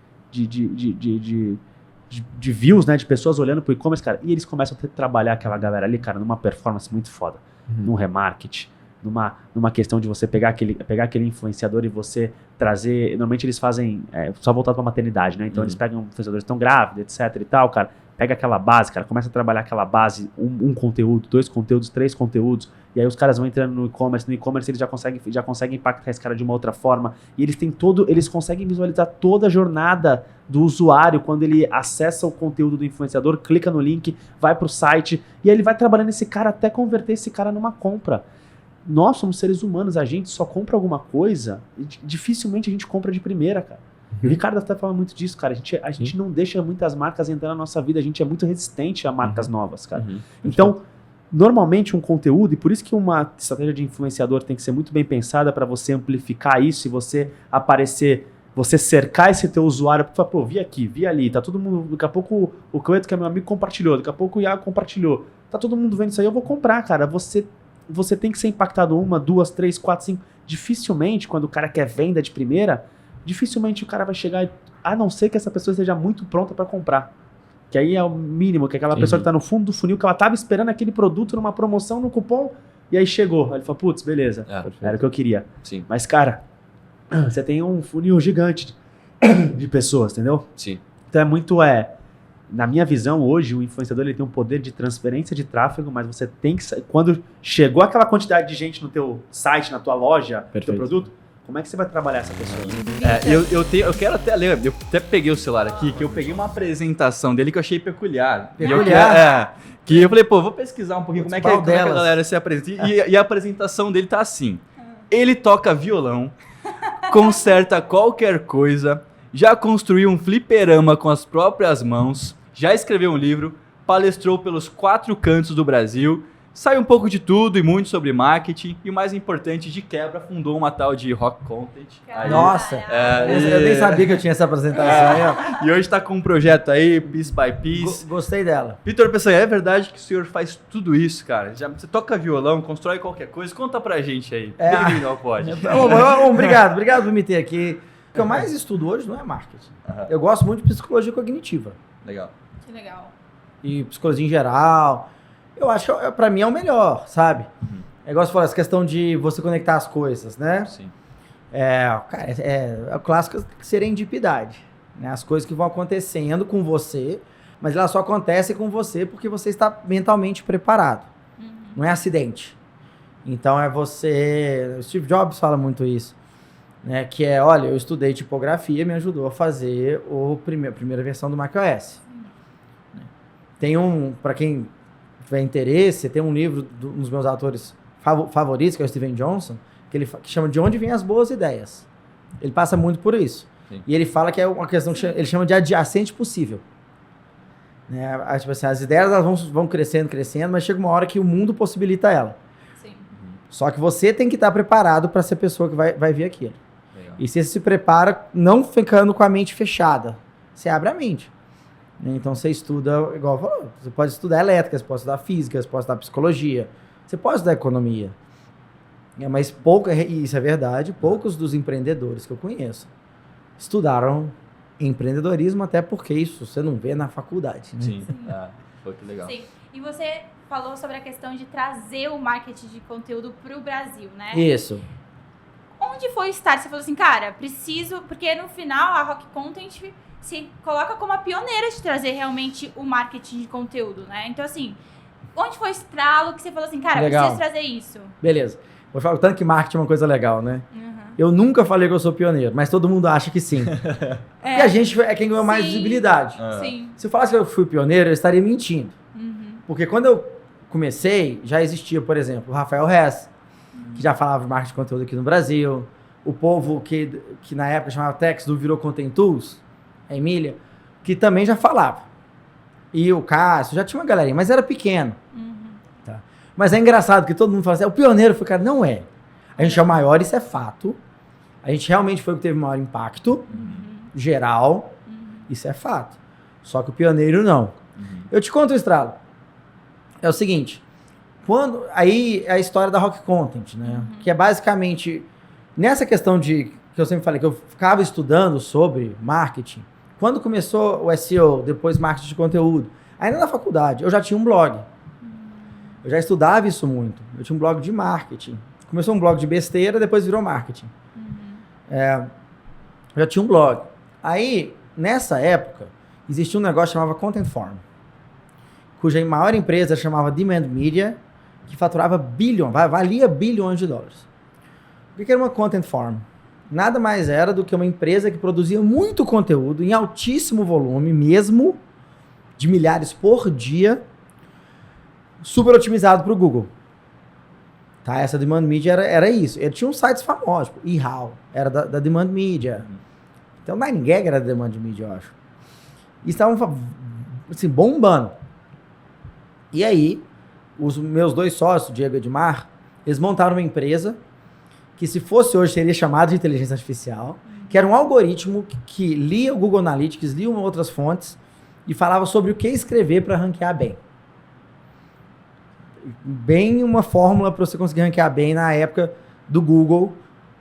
views, né, de pessoas olhando pro e-commerce, cara, e eles começam a trabalhar aquela galera ali, cara, numa performance muito foda, num remarketing, numa questão de você pegar aquele influenciador e você trazer, normalmente eles fazem só voltado pra maternidade, né, então eles pegam influenciadores que estão grávidos, etc e tal, cara, pega aquela base, cara, começa a trabalhar aquela base, um conteúdo, 2 conteúdos, 3 conteúdos, e aí os caras vão entrando no e-commerce eles já conseguem impactar esse cara de uma outra forma, e eles conseguem visualizar toda a jornada do usuário quando ele acessa o conteúdo do influenciador, clica no link, vai pro site, e aí ele vai trabalhando esse cara até converter esse cara numa compra. Nós somos seres humanos, a gente só compra alguma coisa, dificilmente a gente compra de primeira, cara. O Ricardo até fala muito disso, cara. A gente não deixa muitas marcas entrar na nossa vida. A gente é muito resistente a marcas novas, cara. Então, normalmente um conteúdo, e por isso que uma estratégia de influenciador tem que ser muito bem pensada para você amplificar isso e você aparecer, você cercar esse teu usuário, para falar, pô, vi aqui, vi ali, tá todo mundo, daqui a pouco o Cleito, que é meu amigo, compartilhou, daqui a pouco o Iago compartilhou. Tá todo mundo vendo isso aí, eu vou comprar, cara. Você tem que ser impactado 1, 2, 3, 4, 5. Dificilmente, quando o cara quer venda de primeira, dificilmente o cara vai chegar, a não ser que essa pessoa esteja muito pronta para comprar. Que aí é o mínimo, que aquela pessoa que está no fundo do funil, que ela estava esperando aquele produto numa promoção, no cupom, e aí chegou. Aí ele falou, putz, beleza, era o que eu queria. Sim. Mas, cara, você tem um funil gigante de pessoas, entendeu? Sim. Então é muito, na minha visão, hoje, o influenciador ele tem um poder de transferência de tráfego, mas você tem que, quando chegou aquela quantidade de gente no teu site, na tua loja, no teu produto, como é que você vai trabalhar essa pessoa? Eu quero até ler, eu até peguei o celular aqui, que eu peguei uma apresentação dele que eu achei peculiar. Que eu falei, pô, vou pesquisar um pouquinho como é que a galera se apresenta. E a apresentação dele tá assim. Ele toca violão, conserta qualquer coisa, já construiu um fliperama com as próprias mãos, já escreveu um livro, palestrou pelos 4 cantos do Brasil, sai um pouco de tudo e muito sobre marketing. E o mais importante, de quebra, fundou uma tal de Rock Content. Aí, nossa, eu nem sabia que eu tinha essa apresentação. E hoje tá com um projeto aí, Piece by Piece. Gostei dela. Vitor Peçanha, é verdade que o senhor faz tudo isso, cara? Você toca violão, constrói qualquer coisa? Conta pra gente aí. Bem-vindo ao Pod. Obrigado por me ter aqui. O que eu mais estudo hoje não é marketing. Eu gosto muito de psicologia cognitiva. Legal. Que legal. E psicologia em geral. Eu acho que pra mim é o melhor, sabe? É igual você falar, essa questão de você conectar as coisas, né? Sim. Cara, é o clássico serendipidade, né? As coisas que vão acontecendo com você, mas elas só acontecem com você porque você está mentalmente preparado. Não é acidente. Então é você... O Steve Jobs fala muito isso, né? Que olha, eu estudei tipografia, me ajudou a fazer a primeira versão do macOS. Tem para quem tiver interesse, tem um livro um dos meus autores favoritos, que é o Steven Johnson, que chama De Onde Vêm as Boas Ideias. Ele passa muito por isso. Sim. E ele fala que é uma questão que ele chama de adjacente possível. Né? Tipo assim, as ideias elas vão crescendo, mas chega uma hora que o mundo possibilita ela. Sim. Só que você tem que estar preparado para ser a pessoa que vai ver aquilo. Legal. E você se prepara não ficando com a mente fechada. você abre a mente. Então você estuda, igual falou, você pode estudar elétrica, você pode estudar física, você pode estudar psicologia, você pode estudar economia. Mas isso é verdade, poucos dos empreendedores que eu conheço estudaram empreendedorismo, até porque isso você não vê na faculdade. Né? Sim, foi que legal. Sim, e você falou sobre a questão de trazer o marketing de conteúdo para o Brasil, né? Isso. Onde foi o start? Você falou assim, cara, preciso... Porque no final a Rock Content se coloca como a pioneira de trazer realmente o marketing de conteúdo, né? Então, assim, onde foi o estralo que você falou assim, cara, Legal. preciso trazer isso? Beleza. Vou falar o tanto que marketing é uma coisa legal, né? Eu nunca falei que eu sou pioneiro, mas todo mundo acha que sim. Porque a gente é quem ganhou mais visibilidade. Sim. Se eu falasse que eu fui pioneiro, eu estaria mentindo. Porque quando eu comecei, já existia, por exemplo, o Rafael Hess, que já falava de marketing de conteúdo aqui no Brasil. O povo que na época chamava Tex do Virou Content Tools, a Emília, que também já falava. E o Cássio, já tinha uma galerinha, mas era pequeno. Tá. Mas é engraçado que todo mundo fala assim, o pioneiro foi, cara, não é. A gente é o maior, isso é fato. A gente realmente foi o que teve o maior impacto geral, isso é fato. Só que o pioneiro não. Eu te conto o estralo. É o seguinte, aí é a história da Rock Content, né? Que é basicamente, nessa questão que eu sempre falei, que eu ficava estudando sobre marketing, quando começou o SEO, depois marketing de conteúdo, ainda na faculdade, eu já tinha um blog. Eu já estudava isso muito. Eu tinha um blog de marketing. Começou um blog de besteira, depois virou marketing. Eu já tinha um blog. Aí, nessa época, existia um negócio que chamava Content Farm, cuja maior empresa chamava Demand Media, que faturava valia bilhões de dólares. O que era uma Content Farm? Nada mais era do que uma empresa que produzia muito conteúdo em altíssimo volume, mesmo de milhares por dia, super otimizado para o Google. Tá? Essa Demand Media era isso. Ele tinha uns sites famosos, tipo eHow, era da Demand Media. Então, o 9gag era da Demand Media, eu acho. E estavam assim, bombando. E aí, os meus dois sócios, Diego e Edmar, eles montaram uma empresa que, se fosse hoje, seria chamada de inteligência artificial, que era um algoritmo que lia o Google Analytics, lia outras fontes e falava sobre o que escrever para ranquear bem. Bem uma fórmula para você conseguir ranquear bem na época do Google,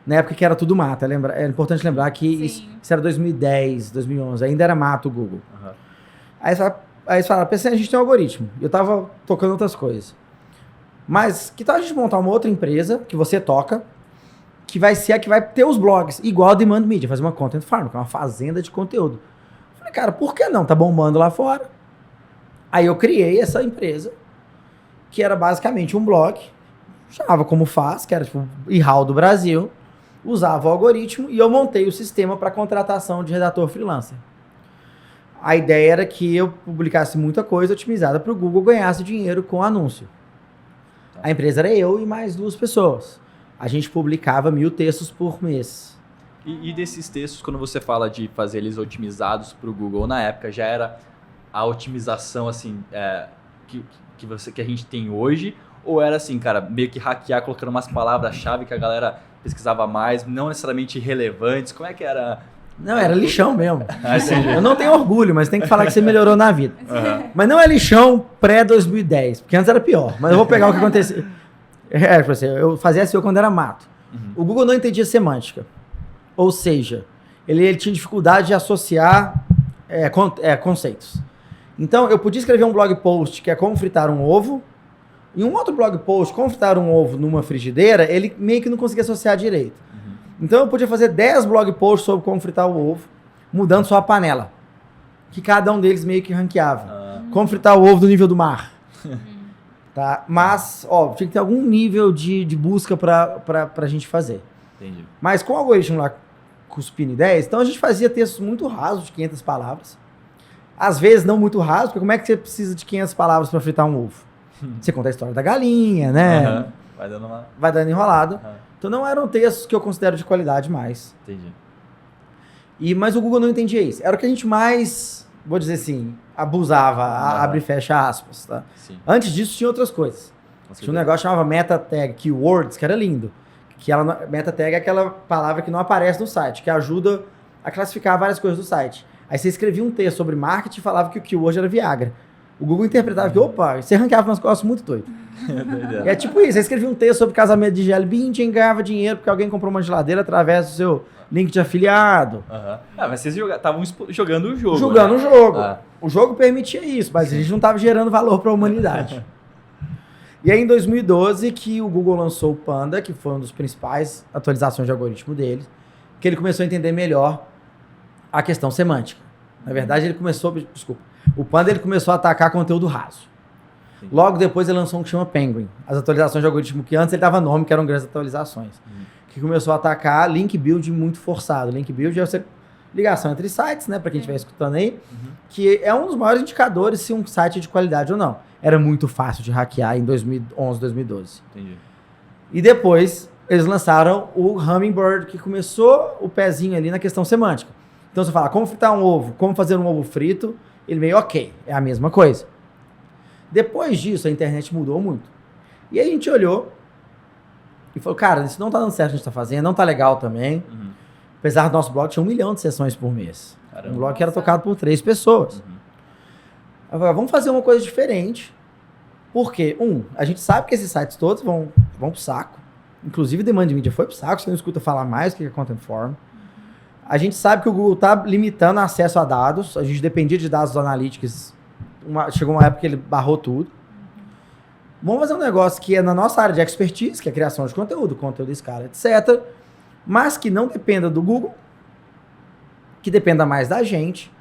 na época que era tudo mato. É importante lembrar que isso era 2010, 2011, ainda era mato o Google. Aí eles falaram, pensei, a gente tem um algoritmo. E eu tava tocando outras coisas. Mas que tal a gente montar uma outra empresa que você toca, que vai ser a que vai ter os blogs, igual a Demand Media, fazer uma Content Farm, que é uma fazenda de conteúdo. Eu falei, cara, por que não? Tá bombando lá fora. Aí eu criei essa empresa, que era basicamente um blog, chamava Como Faz, que era tipo eHow do Brasil, usava o algoritmo e eu montei o sistema para contratação de redator freelancer. A ideia era que eu publicasse muita coisa otimizada para o Google, ganhasse dinheiro com anúncio. A empresa era eu e mais 2 pessoas. A gente publicava 1000 textos por mês. E desses textos, quando você fala de fazer eles otimizados para o Google, na época já era a otimização assim, que a gente tem hoje? Ou era assim, cara, meio que hackear, colocando umas palavras-chave que a galera pesquisava mais, não necessariamente relevantes? Como é que era? Não, era lixão mesmo. Eu não tenho orgulho, mas tem que falar que você melhorou na vida. Mas não é lixão pré-2010, porque antes era pior. Mas eu vou pegar o que aconteceu. Eu fazia SEO quando era mato. O Google não entendia semântica. Ou seja, ele tinha dificuldade de associar conceitos. Então, eu podia escrever um blog post que é como fritar um ovo, e um outro blog post, como fritar um ovo numa frigideira, ele meio que não conseguia associar direito. Então, eu podia fazer 10 blog posts sobre como fritar o ovo, mudando só a panela, que cada um deles meio que ranqueava. Como fritar o ovo do nível do mar. Tá? Mas, tinha que ter algum nível de busca pra gente fazer. Entendi. Mas com o algoritmo lá, cuspindo ideias, então a gente fazia textos muito rasos, de 500 palavras. Às vezes não muito rasos, porque como é que você precisa de 500 palavras para fritar um ovo? Você conta a história da galinha, né? Vai dando enrolado. Então não eram textos que eu considero de qualidade mais. Entendi. Mas o Google não entendia isso. Era o que a gente mais, vou dizer assim, abusava, abre e fecha aspas. Tá? Antes disso tinha outras coisas. Tinha um negócio que chamava meta tag keywords, que era lindo. Meta tag é aquela palavra que não aparece no site, que ajuda a classificar várias coisas do site. Aí você escrevia um texto sobre marketing e falava que o keyword era Viagra. O Google interpretava que, opa, você ranqueava umas coisas muito doido. É tipo isso, você escrevia um texto sobre casamento de Gisele Bündchen, ganhava dinheiro porque alguém comprou uma geladeira através do seu link de afiliado. Mas vocês estavam jogando o jogo. Jogando né? o jogo. O jogo permitia isso, mas a gente não estava gerando valor para a humanidade. E aí, em 2012, que o Google lançou o Panda, que foi uma das principais atualizações de algoritmo deles, que ele começou a entender melhor a questão semântica. Na verdade, o Panda ele começou a atacar conteúdo raso. Logo depois, ele lançou um que chama Penguin. As atualizações de algoritmo que antes ele dava nome, que eram grandes atualizações. Que começou a atacar link build muito forçado. Link build é você ligação entre sites, né, para quem estiver escutando aí, que é um dos maiores indicadores se um site é de qualidade ou não. Era muito fácil de hackear em 2011, 2012. Entendi. E depois eles lançaram o Hummingbird, que começou o pezinho ali na questão semântica. Então você fala, como fritar um ovo, como fazer um ovo frito, ele meio ok, é a mesma coisa. Depois disso, a internet mudou muito. E aí a gente olhou e falou, cara, isso não tá dando certo o que a gente tá fazendo, não tá legal também. Apesar do nosso blog tinha 1 milhão de sessões por mês. Caramba. Um blog que era tocado por 3 pessoas. Eu falei, vamos fazer uma coisa diferente. Porque, a gente sabe que esses sites todos vão pro saco. Inclusive, Demand Media foi pro saco, você não escuta falar mais o que é Content Form. A gente sabe que o Google tá limitando o acesso a dados. A gente dependia de dados analytics. Chegou uma época que ele barrou tudo. Vamos fazer um negócio que é na nossa área de expertise, que é a criação de conteúdo escala, etc. Mas que não dependa do Google, que dependa mais da gente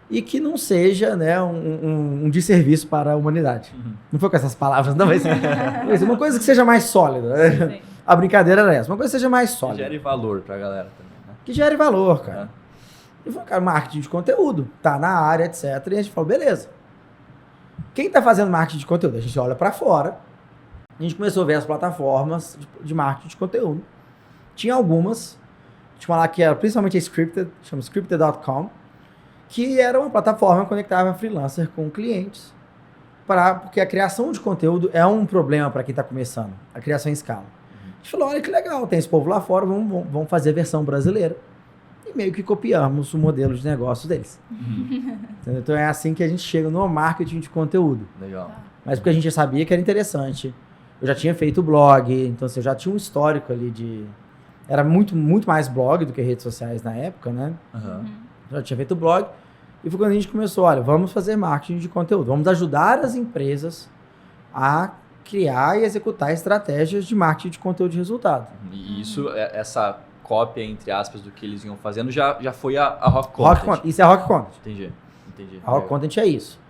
e que não seja, né, um desserviço para a humanidade. Não foi com essas palavras, não, mas uma coisa que seja mais sólida. Né? A brincadeira era essa, uma coisa que seja mais sólida. Que gere valor para a galera também, né? Que gere valor, cara. E falou, cara, marketing de conteúdo, tá na área, etc. E a gente falou, beleza. Quem tá fazendo marketing de conteúdo? A gente olha para fora, a gente começou a ver as plataformas de marketing de conteúdo. Tinha algumas, tinha uma lá que era principalmente a Scripted, chama Scripted.com, que era uma plataforma que conectava freelancer com clientes, porque a criação de conteúdo é um problema para quem está começando, a criação em escala. A gente falou, olha que legal, tem esse povo lá fora, vamos fazer a versão brasileira. E meio que copiamos o modelo de negócio deles. Então é assim que a gente chega no marketing de conteúdo. Legal. Mas porque a gente já sabia que era interessante. Eu já tinha feito blog, então assim, eu já tinha um histórico ali de... Era muito, muito mais blog do que redes sociais na época, né? Já tinha feito blog. E foi quando a gente começou, olha, vamos fazer marketing de conteúdo. Vamos ajudar as empresas a criar e executar estratégias de marketing de conteúdo de resultado. E isso, essa cópia, entre aspas, do que eles iam fazendo, já foi a Rock Content. Isso é a Rock Content. Entendi. A Rock Content é isso.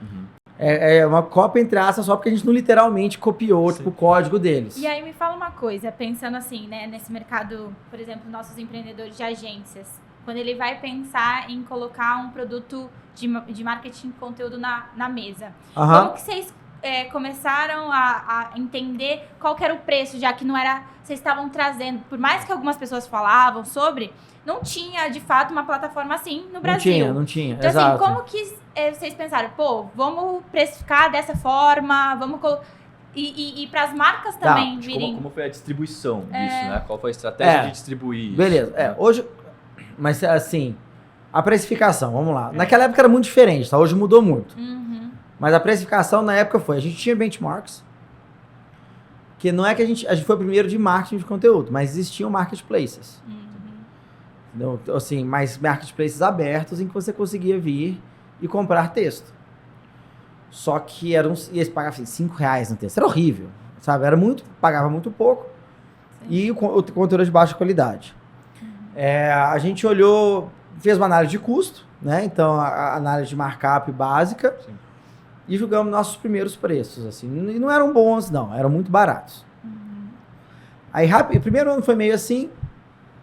É uma cópia, entre aspas, só porque a gente não literalmente copiou tipo, o código deles. E aí me fala uma coisa, pensando assim, né, nesse mercado, por exemplo, nossos empreendedores de agências, quando ele vai pensar em colocar um produto de marketing de conteúdo na mesa. Como que vocês começaram a entender qual que era o preço, já que não era... Vocês estavam trazendo, por mais que algumas pessoas falavam sobre, não tinha, de fato, uma plataforma assim no Brasil. Não tinha, então, exato. assim, como que vocês pensaram? Pô, vamos precificar dessa forma, vamos... E para as marcas também virem... Como foi a distribuição disso, né? Qual foi a estratégia de distribuir Beleza, isso? Hoje... Mas, assim, a precificação, vamos lá. Naquela época era muito diferente, tá? Hoje mudou muito. Mas a precificação na época a gente tinha benchmarks, que não é que a gente foi o primeiro de marketing de conteúdo, mas existiam marketplaces. Então, assim, mais marketplaces abertos em que você conseguia vir e comprar texto. Só que e eles pagavam assim, R$5 no texto. Era horrível, sabe? Pagava muito pouco. E o conteúdo era de baixa qualidade. A gente olhou, fez uma análise de custo, né? Então, a análise de markup básica. E julgamos nossos primeiros preços, assim. E não eram bons, não. Eram muito baratos. Aí, o primeiro ano foi meio assim.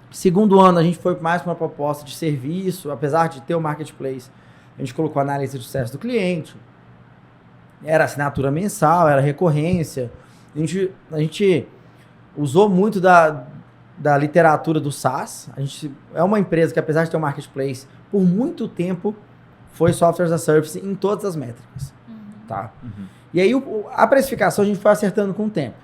Segundo ano, a gente foi mais para uma proposta de serviço. Apesar de ter o marketplace, a gente colocou análise de sucesso do cliente. Era assinatura mensal, era recorrência. A gente usou muito da literatura do SaaS. A gente é uma empresa que, apesar de ter um marketplace, por muito tempo, foi software as a service em todas as métricas. Tá? E aí, a precificação a gente foi acertando com o tempo.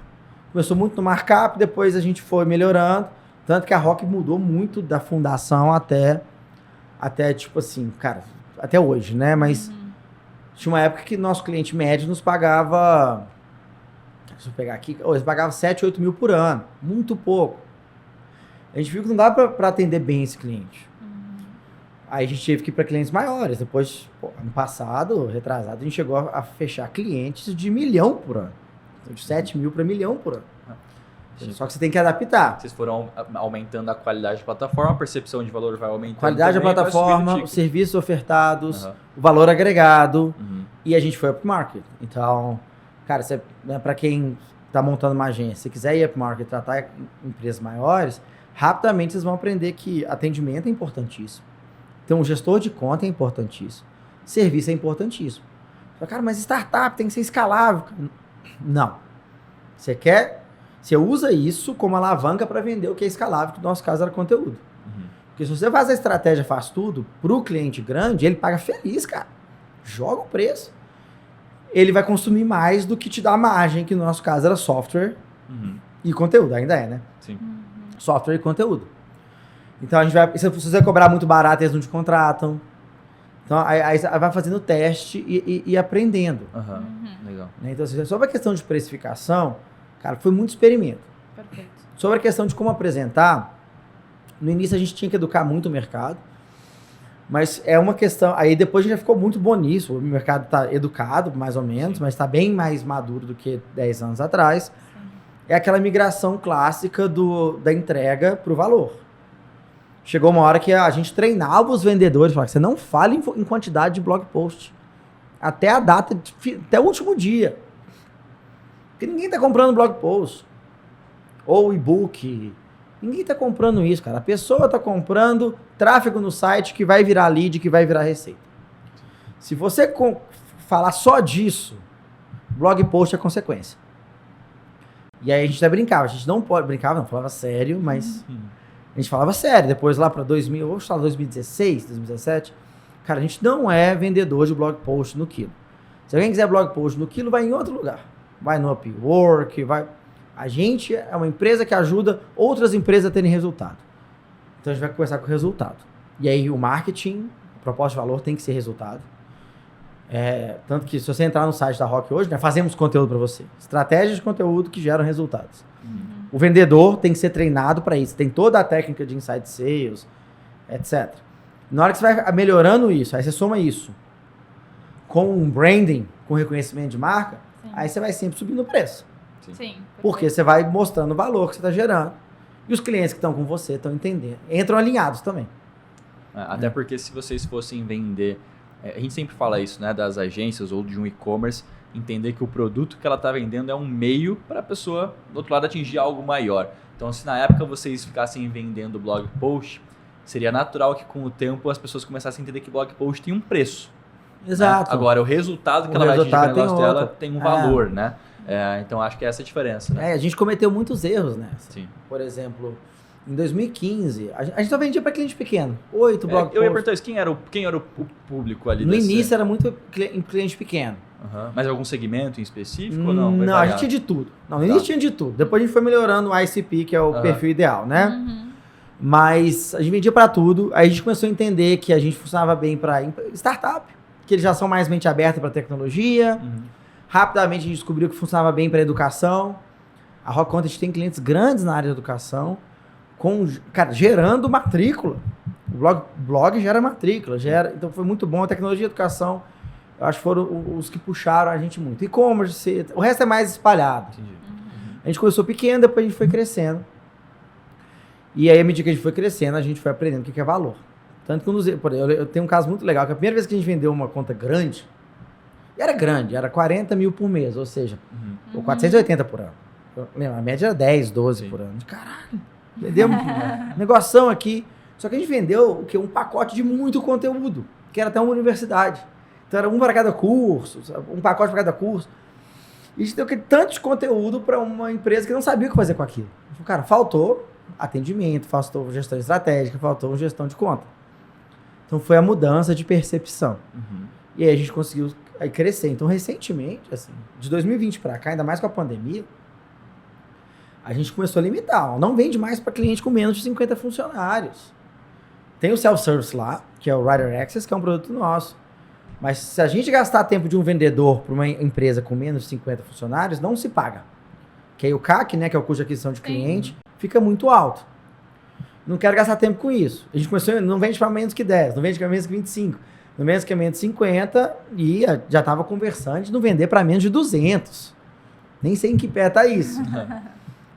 Começou muito no markup, depois a gente foi melhorando. Tanto que a Rock mudou muito da fundação até tipo assim, cara, até hoje, né? Mas tinha uma época que nosso cliente médio nos pagava, deixa eu pegar aqui, eles pagavam 7, 8 mil por ano, muito pouco. A gente viu que não dava para atender bem esse cliente. Aí a gente teve que ir para clientes maiores. Depois, ano passado, retrasado, a gente chegou a fechar clientes de 1 milhão por ano. Então, de 7 mil para 1 milhão por ano. Só que você tem que adaptar. Vocês foram aumentando a qualidade da plataforma, a percepção de valor vai aumentando. Qualidade da plataforma, os serviços ofertados, o valor agregado, e a gente foi upmarket. Então, cara, né, para quem está montando uma agência, se quiser ir upmarket e tratar empresas maiores, rapidamente vocês vão aprender que atendimento é importantíssimo. Então, o gestor de conta é importantíssimo. Serviço é importantíssimo. Cara, mas startup tem que ser escalável. Não. Você usa isso como alavanca para vender o que é escalável, que no nosso caso era conteúdo. Porque se você faz a estratégia, faz tudo, para o cliente grande, ele paga feliz, cara. Joga o preço. Ele vai consumir mais do que te dá a margem, que no nosso caso era software e conteúdo. Ainda é, né? Sim. Software e conteúdo. Então, a gente vai, se você cobrar muito barato, eles não te contratam. Então, aí vai fazendo teste e aprendendo. Legal. Então, sobre a questão de precificação, cara, foi muito experimento. Perfeito. Sobre a questão de como apresentar, no início a gente tinha que educar muito o mercado, mas é uma questão... Aí depois a gente já ficou muito bom nisso, o mercado está educado, mais ou menos, mas está bem mais maduro do que 10 anos atrás. É aquela migração clássica da entrega para o valor. Chegou uma hora que a gente treinava os vendedores, falava que você não fala em quantidade de blog post. Até a data, até o último dia. Porque ninguém está comprando blog post. Ou e-book. Ninguém está comprando isso, cara. A pessoa está comprando tráfego no site que vai virar lead, que vai virar receita. Se você falar só disso, blog post é consequência. E aí a gente até brincava. A gente não pode... Brincava, não. Falava sério, mas... A gente falava sério. Depois lá para 2016, 2017... Cara, a gente não é vendedor de blog post no quilo. Se alguém quiser blog post no quilo, vai em outro lugar. Vai no Upwork, vai... A gente é uma empresa que ajuda outras empresas a terem resultado. Então a gente vai começar com o resultado. E aí o marketing, a proposta de valor tem que ser resultado. Tanto que se você entrar no site da Rock hoje, nós fazemos conteúdo para você. Estratégias de conteúdo que geram resultados. O vendedor tem que ser treinado para isso. Tem toda a técnica de inside sales, etc. Na hora que você vai melhorando isso, aí você soma isso com um branding, com reconhecimento de marca, aí você vai sempre subindo o preço. Sim. Porque você vai mostrando o valor que você está gerando. E os clientes que estão com você estão entendendo. Entram alinhados também. Até porque se vocês fossem vender... A gente sempre fala isso, né? Das agências ou de um e-commerce, entender que o produto que ela está vendendo é um meio para a pessoa, do outro lado, atingir algo maior. Então, se na época vocês ficassem vendendo blog post, seria natural que com o tempo as pessoas começassem a entender que blog post tem um preço. Exato. Né? Agora, o resultado que ela vai atingir com o negócio dela tem um valor, né? Então, acho que é essa a diferença, né? A gente cometeu muitos erros, né? Sim. Por exemplo, em 2015, a gente só vendia para cliente pequeno. 8 blog posts. Eu ia perguntar isso, quem era o público ali? No início era muito cliente pequeno. Mas algum segmento em específico ou não? Não, a gente tinha de tudo. No início tinha de tudo. Depois a gente foi melhorando o ICP, que é o perfil ideal, né? Mas a gente vendia para tudo. Aí a gente começou a entender que a gente funcionava bem para startup, que eles já são mais mente aberta para tecnologia. Rapidamente a gente descobriu que funcionava bem para educação. A Rock Content tem clientes grandes na área de educação, gerando matrícula. O blog gera matrícula. Então foi muito bom. A tecnologia e a educação, eu acho que foram os que puxaram a gente muito. E-commerce, o resto é mais espalhado. A gente começou pequeno, depois a gente foi crescendo. E aí, à medida que a gente foi crescendo, a gente foi aprendendo o que é valor. Tanto que eu tenho um caso muito legal, que a primeira vez que a gente vendeu uma conta grande, era 40 mil por mês, ou seja, ou 480 por ano. A média era 10, 12 por ano. Caralho, vendeu um negoção aqui. Só que a gente vendeu um pacote de muito conteúdo, que era até uma universidade. Então era um para cada curso, um pacote para cada curso. E a gente deu tanto de conteúdo para uma empresa que não sabia o que fazer com aquilo. Cara, faltou atendimento, faltou gestão estratégica, faltou gestão de conta. Então foi a mudança de percepção. E aí a gente conseguiu crescer. Então recentemente, assim, de 2020 para cá, ainda mais com a pandemia, a gente começou a limitar. Não vende mais para cliente com menos de 50 funcionários. tem o self-service lá, que é o Rider Access, que é um produto nosso. Mas se a gente gastar tempo de um vendedor para uma empresa com menos de 50 funcionários, não se paga. Que aí o CAC, né, que é o custo de aquisição de cliente, fica muito alto. Não quero gastar tempo com isso. A gente começou, não vende para menos que 10, não vende para menos que 25, não vende para menos que 50 e já estava conversando de não vender para menos de 200. Nem sei em que pé tá isso.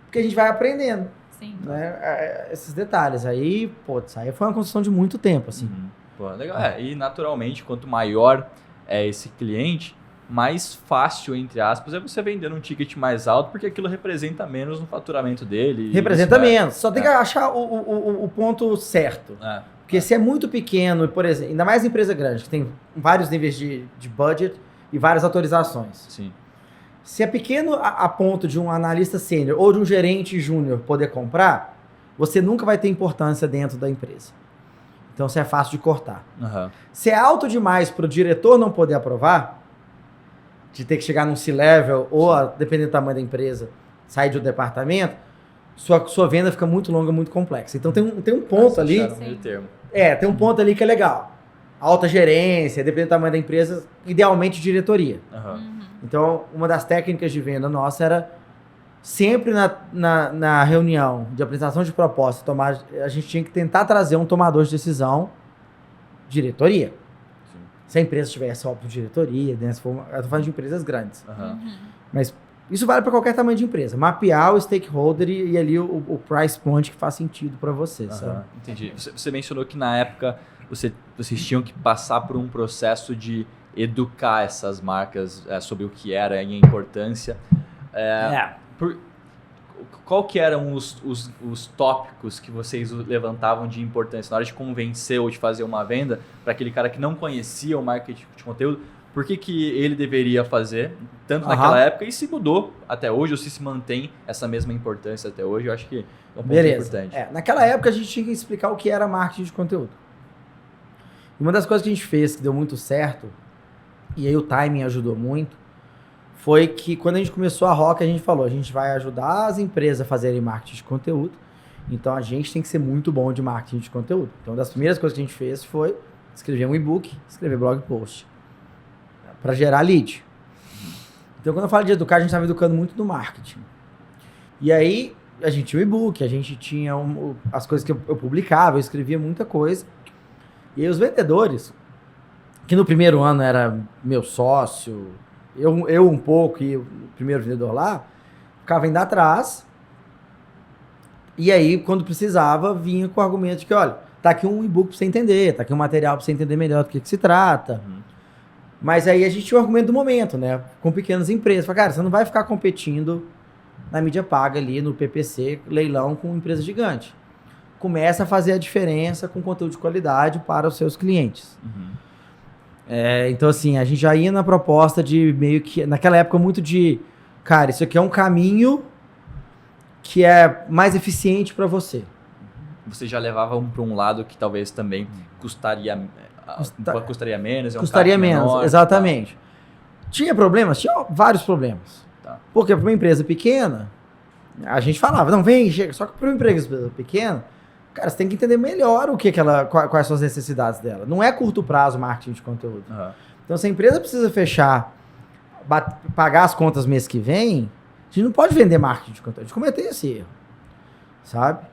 Porque a gente vai aprendendo. Sim. Né, esses detalhes. Aí, isso aí foi uma construção de muito tempo, assim. Pô, legal. E naturalmente, quanto maior é esse cliente, mais fácil, entre aspas, é você vender um ticket mais alto, porque aquilo representa menos no faturamento dele. Representa menos. Só tem que achar o ponto certo. Porque se é muito pequeno, por exemplo, ainda mais empresa grande, que tem vários níveis de budget e várias autorizações. Sim. Se é pequeno a ponto de um analista sênior ou de um gerente júnior poder comprar, você nunca vai ter importância dentro da empresa. Então, isso é fácil de cortar. Se é alto demais para o diretor não poder aprovar, de ter que chegar num C-level ou, dependendo do tamanho da empresa, sair de um departamento, sua venda fica muito longa, muito complexa. Então, tem um ponto ali... tem um ponto ali que é legal. Alta gerência, dependendo do tamanho da empresa, idealmente diretoria. Então, uma das técnicas de venda nossa era sempre na reunião de apresentação de proposta, a gente tinha que tentar trazer um tomador de decisão, diretoria. Sim. Se a empresa tivesse só por diretoria, né, eu tô falando de empresas grandes. Mas isso vale para qualquer tamanho de empresa. Mapear o stakeholder e ali o price point que faz sentido para você. Sabe? Entendi. Você mencionou que na época vocês tinham que passar por um processo de educar essas marcas sobre o que era e a importância. Qual que eram os tópicos que vocês levantavam de importância na hora de convencer ou de fazer uma venda para aquele cara que não conhecia o marketing de conteúdo? Por que ele deveria fazer, tanto naquela época, e se mudou até hoje, ou se mantém essa mesma importância até hoje? Eu acho que é um ponto importante. Naquela época a gente tinha que explicar o que era marketing de conteúdo. Uma das coisas que a gente fez que deu muito certo, e aí o timing ajudou muito, foi que quando a gente começou a Rock, a gente falou, a gente vai ajudar as empresas a fazerem marketing de conteúdo, então a gente tem que ser muito bom de marketing de conteúdo. Então uma das primeiras coisas que a gente fez foi escrever um e-book, escrever blog post, para gerar lead. Então quando eu falo de educar, a gente estava educando muito no marketing. E aí a gente tinha o e-book, a gente tinha as coisas que eu publicava, eu escrevia muita coisa. E aí os vendedores, que no primeiro ano era meu sócio, eu um pouco e o primeiro vendedor lá, ficava indo atrás. E aí, quando precisava, vinha com o argumento de que, olha, tá aqui um e-book pra você entender, tá aqui um material pra você entender melhor do que se trata. Mas aí a gente tinha o argumento do momento, né? Com pequenas empresas. Fala, cara, você não vai ficar competindo na mídia paga ali, no PPC, leilão com empresa gigante. Começa a fazer a diferença com conteúdo de qualidade para os seus clientes. Então, assim, a gente já ia na proposta de meio que... Naquela época, muito de... Cara, isso aqui é um caminho que é mais eficiente para você. Você já levava para um lado que talvez também custaria menos. Custaria menos, menor, exatamente. Tinha problemas? Tinha vários problemas. Porque para uma empresa pequena, a gente falava, não, vem, chega. Só que para uma empresa pequena, cara, você tem que entender melhor quais são as necessidades dela. Não é curto prazo marketing de conteúdo. Então, se a empresa precisa fechar, pagar as contas mês que vem, a gente não pode vender marketing de conteúdo. A gente cometeu esse erro, sabe?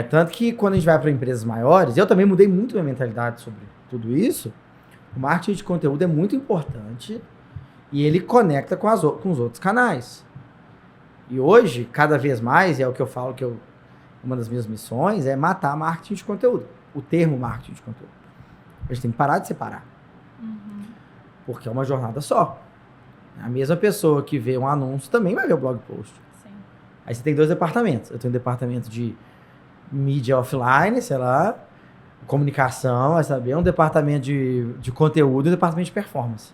Tanto que quando a gente vai para empresas maiores, eu também mudei muito minha mentalidade sobre tudo isso, o marketing de conteúdo é muito importante e ele conecta com os outros canais. E hoje, cada vez mais, é o que eu falo que uma das minhas missões é matar marketing de conteúdo. O termo marketing de conteúdo. A gente tem que parar de separar. Porque é uma jornada só. A mesma pessoa que vê um anúncio também vai ver o blog post. Sim. Aí você tem 2 departamentos. Eu tenho um departamento de mídia offline, sei lá, comunicação, vai saber, um departamento de conteúdo e um departamento de performance.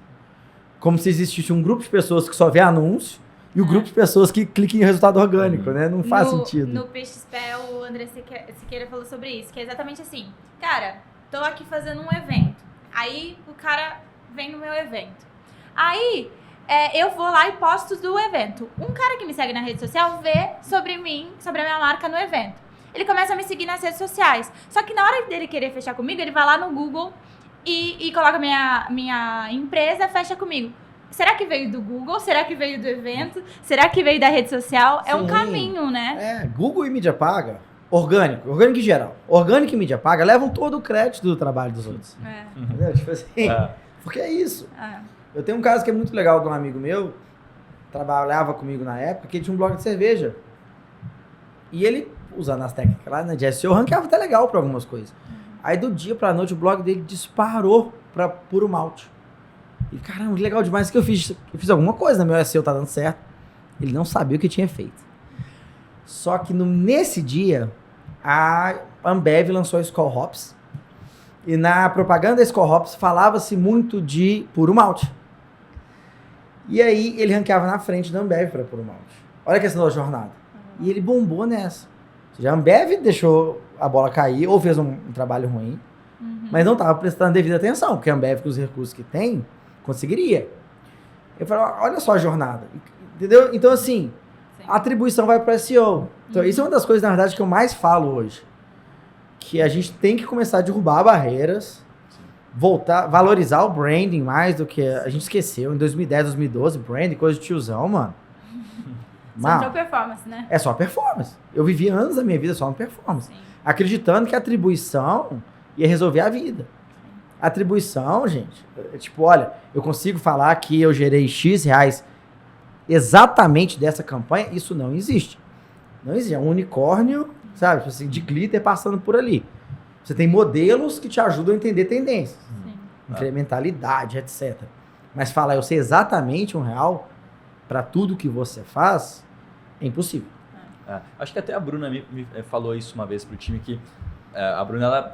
Como se existisse um grupo de pessoas que só vê anúncio e o grupo de pessoas que clicam em resultado orgânico, né? Não faz sentido. No PXPE, o André Siqueira falou sobre isso, que é exatamente assim. Cara, tô aqui fazendo um evento. Aí o cara vem no meu evento. Aí eu vou lá e posto do evento. Um cara que me segue na rede social vê sobre mim, sobre a minha marca no evento. ele começa a me seguir nas redes sociais. Só que na hora dele querer fechar comigo, ele vai lá no Google e coloca minha empresa, fecha comigo. Será que veio do Google? Será que veio do evento? Será que veio da rede social? É um caminho, né? Google e mídia paga, orgânico em geral. Orgânico e mídia paga levam todo o crédito do trabalho dos outros. Entendeu? Tipo assim, porque é isso. Eu tenho um caso que é muito legal de um amigo meu, trabalhava comigo na época, que ele tinha um blog de cerveja. E ele, usando as técnicas lá, né, de SEO, ranqueava até legal pra algumas coisas. Aí do dia pra noite o blog dele disparou pra puro malte. E caramba, que legal demais que eu fiz alguma coisa, meu SEO tá dando certo. Ele não sabia o que tinha feito. Só que nesse dia, a Ambev lançou a Skol Hops. E na propaganda da Skol Hops falava-se muito de puro malte. E aí ele ranqueava na frente da Ambev para puro malte. Olha a questão da jornada. E ele bombou nessa. Ou seja, a Ambev deixou a bola cair ou fez um trabalho ruim, mas não estava prestando devida atenção, porque a Ambev, com os recursos que tem, conseguiria. Eu falei, olha só a jornada. Entendeu? Então, assim, a atribuição vai para SEO. Então, isso é uma das coisas, na verdade, que eu mais falo hoje. Que a gente tem que começar a derrubar barreiras, voltar, valorizar o branding mais do que a gente esqueceu. Em 2010, 2012, branding, coisa de tiozão, mano. Só performance, né? É só performance. Eu vivi anos da minha vida só no performance. Sim. Acreditando que a atribuição ia resolver a vida. Atribuição, gente, é tipo, olha, eu consigo falar que eu gerei X reais exatamente dessa campanha, isso não existe. Não existe. É um unicórnio, sabe, assim, de glitter passando por ali. Você tem modelos que te ajudam a entender tendências, incrementalidade, etc. Mas falar, eu sei exatamente um R$1 para tudo que você faz, é impossível. Acho que até a Bruna me falou isso uma vez pro time, que a Bruna,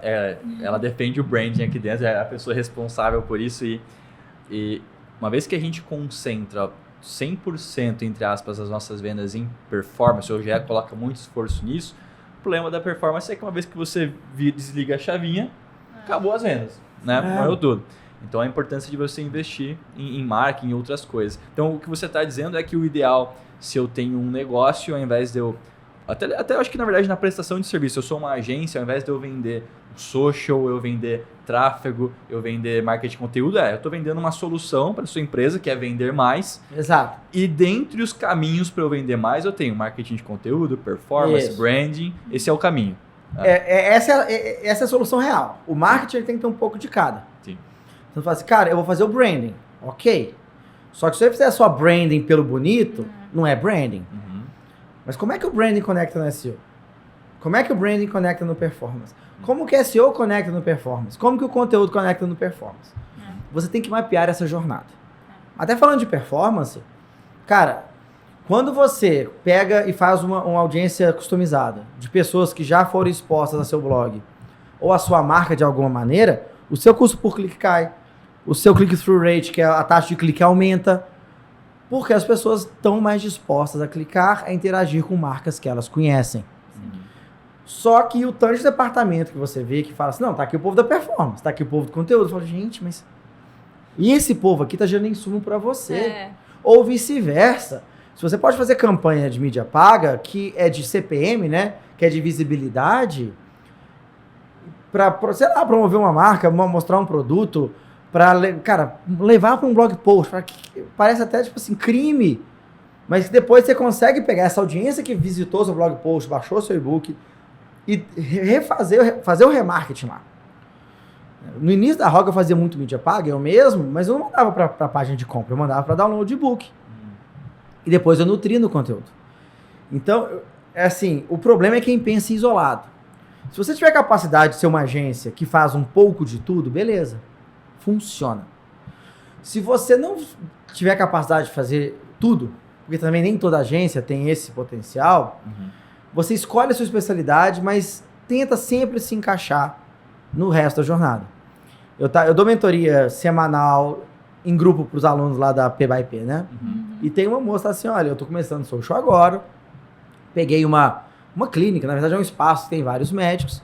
ela defende o branding aqui dentro, é a pessoa responsável por isso, e uma vez que a gente concentra 100%, entre aspas, as nossas vendas em performance, ou já coloca muito esforço nisso, o problema da performance é que uma vez que você desliga a chavinha, acabou as vendas, né? Morreu tudo. Então a importância de você investir em marketing e outras coisas. Então o que você está dizendo é que o ideal, se eu tenho um negócio, ao invés de eu... Até eu acho que na verdade na prestação de serviço, eu sou uma agência, ao invés de eu vender social, eu vender tráfego, eu vender marketing de conteúdo, eu estou vendendo uma solução para a sua empresa, que é vender mais. Exato. E dentre os caminhos para eu vender mais, eu tenho marketing de conteúdo, performance, branding, esse é o caminho. Essa é a solução real. O marketing tem que ter um pouco de cada. Sim. Então você fala assim, cara, eu vou fazer o branding. Ok. Só que se você fizer só branding pelo bonito, não é branding. Mas como é que o branding conecta no SEO? Como é que o branding conecta no performance? Como que o SEO conecta no performance? Como que o conteúdo conecta no performance? Você tem que mapear essa jornada. Até falando de performance, cara, quando você pega e faz uma audiência customizada de pessoas que já foram expostas a seu blog ou a sua marca de alguma maneira, o seu custo por clique cai, o seu click-through rate, que é a taxa de clique, aumenta, porque as pessoas estão mais dispostas a clicar, a interagir com marcas que elas conhecem. Só que o tanto de departamento que você vê que fala assim, não, tá aqui o povo da performance, tá aqui o povo do conteúdo. Eu falo, gente, mas... E esse povo aqui tá gerando insumo para você. Ou vice-versa. Se você pode fazer campanha de mídia paga, que é de CPM, né? Que é de visibilidade, para, sei lá, promover uma marca, mostrar um produto, para, cara, levar para um blog post, parece até, tipo assim, crime, mas depois você consegue pegar essa audiência que visitou seu blog post, baixou seu e-book e fazer o remarketing lá. No início da Roca eu fazia muito mídia paga, eu mesmo, mas eu não mandava para a página de compra, eu mandava para download de e-book. E depois eu nutria no conteúdo. Então, é assim, o problema é quem pensa isolado. Se você tiver capacidade de ser uma agência que faz um pouco de tudo, beleza. Funciona. Se você não tiver capacidade de fazer tudo, porque também nem toda agência tem esse potencial, você escolhe a sua especialidade, mas tenta sempre se encaixar no resto da jornada. Eu dou mentoria semanal em grupo para os alunos lá da P+P, né? E tem uma moça assim, olha, eu tô começando social agora, peguei uma clínica, na verdade é um espaço, tem vários médicos,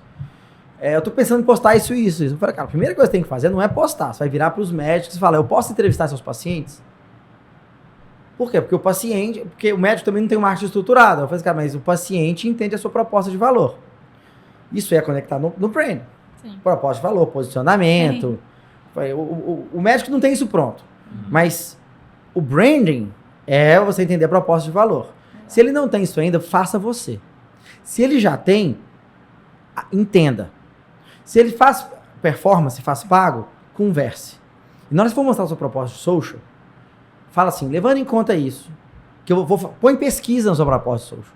eu tô pensando em postar isso e isso. Eu falei, cara, a primeira coisa que você tem que fazer não é postar, você vai virar para os médicos e falar, eu posso entrevistar seus pacientes? Por quê? Porque o médico também não tem um marketing estruturado. Eu falei, cara, mas o paciente entende a sua proposta de valor. Isso é conectar no brand. Sim. Propósito de valor, posicionamento. O médico não tem isso pronto. Mas o branding é você entender a proposta de valor. Se ele não tem isso ainda, faça você. Se ele já tem, entenda. Se ele faz performance, faz pago, converse. E na hora que for mostrar o seu propósito social, fala assim, levando em conta isso, que eu vou põe pesquisa na sua proposta social.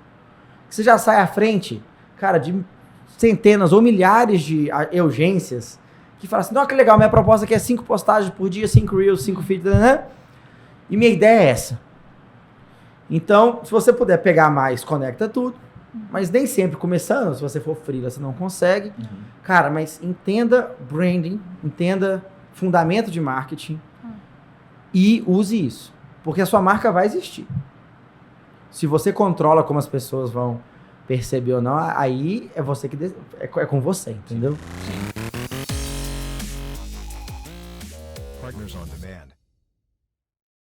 Que você já sai à frente, cara, de centenas ou milhares de urgências que fala assim, não, que legal, minha proposta aqui é 5 postagens por dia, 5 reels, 5 feeds, né? E minha ideia é essa. Então, se você puder pegar mais, conecta tudo. Mas nem sempre começando, se você for freela, você não consegue. Cara, mas entenda branding, entenda fundamento de marketing e use isso. Porque a sua marca vai existir. Se você controla como as pessoas vão perceber ou não, aí é você que é com você, entendeu? Sim.